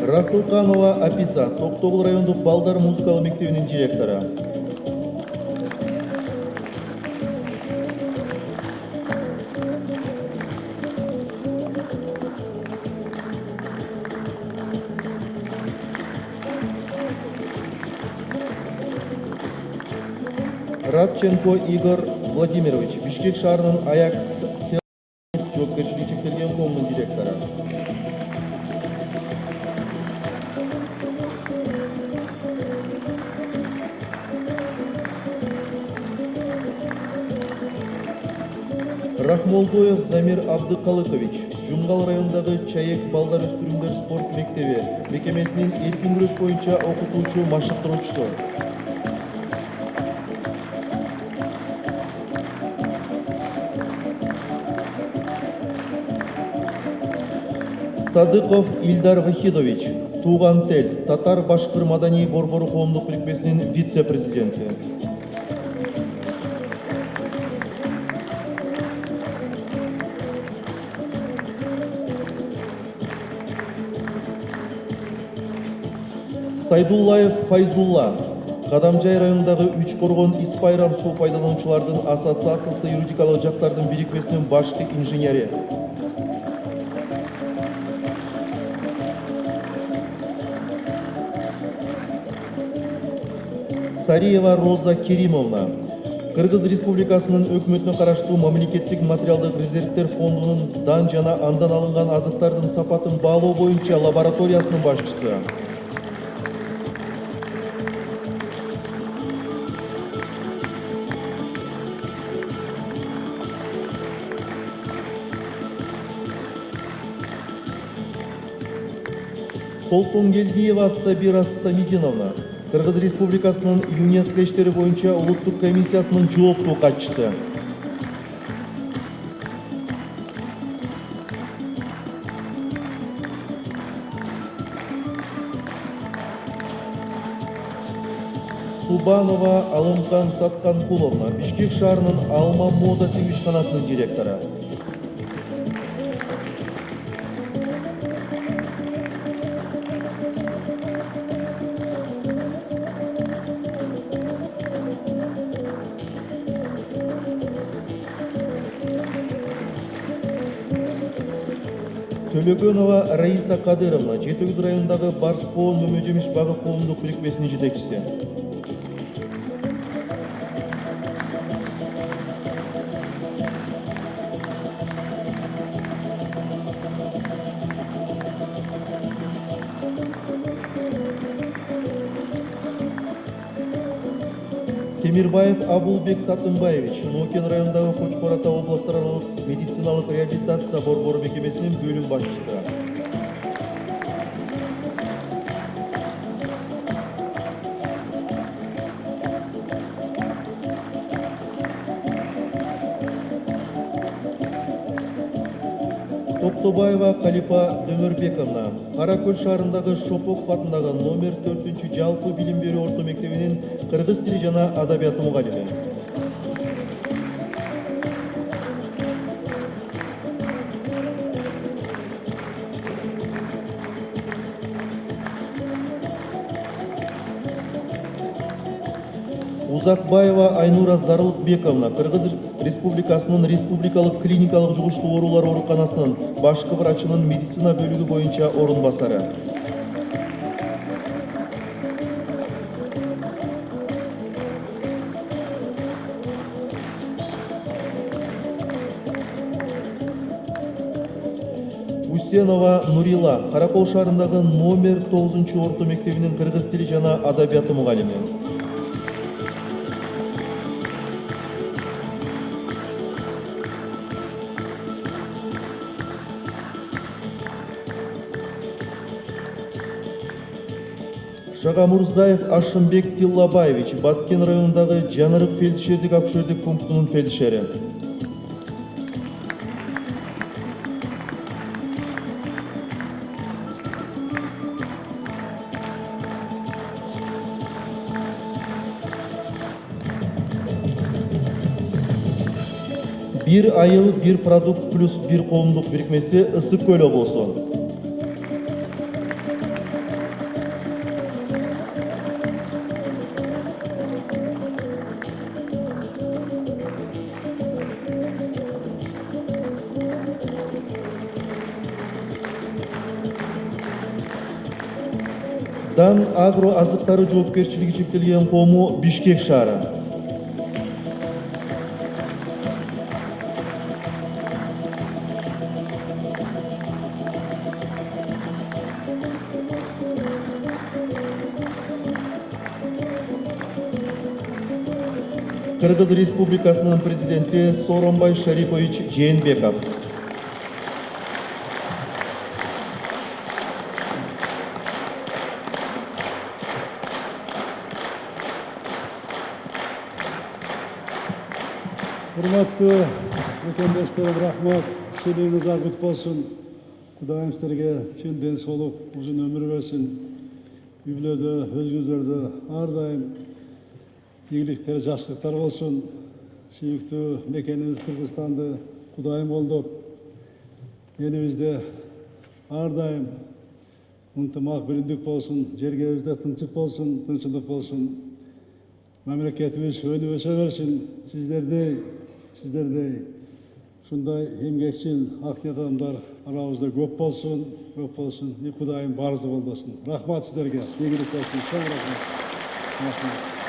Расылканова Аписа, Токтогул райондук балдар музыкалык мектебинин директору. Радченко Игорь Владимирович, Бишкек шаарынын Аякс жоопкерчилиги чектелген коомунун директору. Рахмолдоев Замир Абдыкалыкович, Жумгал районундагы Чаек балдар өспүрүмдөр спорт мектеби мекемесинин эркин күрөш боюнча окутуучу машыктыруучусу. Садыков Ильдар Вахидович, Туган Тел, Татар-Башкыр маданий борбору коомдук бирикмесинин вице-президенти. Сайдуллаев Файзулла, Кадамжай районундагы Үч Коргон Испайрам суу пайдалануучулардын ассоциациясы юридикалык жактардын бирикмесинин башкы инженери. Сариева Роза Керимовна, Кыргыз Республикасынын өкмөтүнө караштуу мамлекеттик материалдык резервдер фондунун дан жана андан алынган азыктардын сапатын баалоо боюнча лабораториясынын башчысы. Солтонгелдиева Сабира Самидиновна, Кыргыз Республикасынын ЮНЕСКО иштери боюнча улуттук комиссиясынын жооптуу катчысы. Субанова Алымкан Сатканкуловна, Бишкек шаарынын Алма мода темишканасынын директору. Төлөгөнова Раиса Кадыровна, Жети Көз районундагы Барспоон мөмө жемиш багы коомдук бирикмесинин жетекчиси. Темирбаев Абулбек Сатымбаевич, Нокен районундагы Кочкор Ата областараралык медициналык реабилитация борбору мекемесинин бөлүм башчысы. Токтобаева Калипа Дөмөрбековна, Каракөл шаарындагы Шопоков атындагы номер 4 жалпы билим берүү орто мектебинин кыргыз тили жана адабияты мугалими. Узакбаева Айнура Зарлыкбековна Кыргыз Республикасынын Республикалык клиникалык жугуштуу оорулар ооруканасынын башкы врачынын медицина бөлүгү боюнча орун басары. Усенова Нурила Каракол шаарындагы номер 9-орто мектебинин кыргыз тили жана адабияты мугалими. Шагамурзаев Ашымбек Тиллабаевич Баткен районундагы Жаңырык фельдшердик акушердик пунктунун фельдшери. Bir айыл, bir продукт плюс bir коомдук бирикмеси Ысык көл облусу. Дан агро азыктары жоопкерчилиги чектелген коому Бишкек шаары. Кыргыз Республикасынын президенти Сооронбай Шарипович Жээнбеков. Урматтуу мекендештерим, рахмат. Шилиңиз агут болсун. Кудайым силерге чын ден соолук, узун өмүр берсин. Үй бүлөдө, өзүңүздөрдө ар дайым ийгиликтер, жакшылыктар болсун. Сүйүктүү мекенибиз Кыргызстанды Кудайым колдоп, элибизде ар дайым ынтымак, биримдик болсун, жергебизде тынчтык болсун, тынччылык болсун. Мамлекетибиз өнүп өсө берсин. Сиздердей ушундай эмгекчил, ак ниет адамдар арабызда көп болсун. Кудайым баарыбызды колдосун. Рахмат сиздерге. Ийгилик болсун. Чоң рахмат.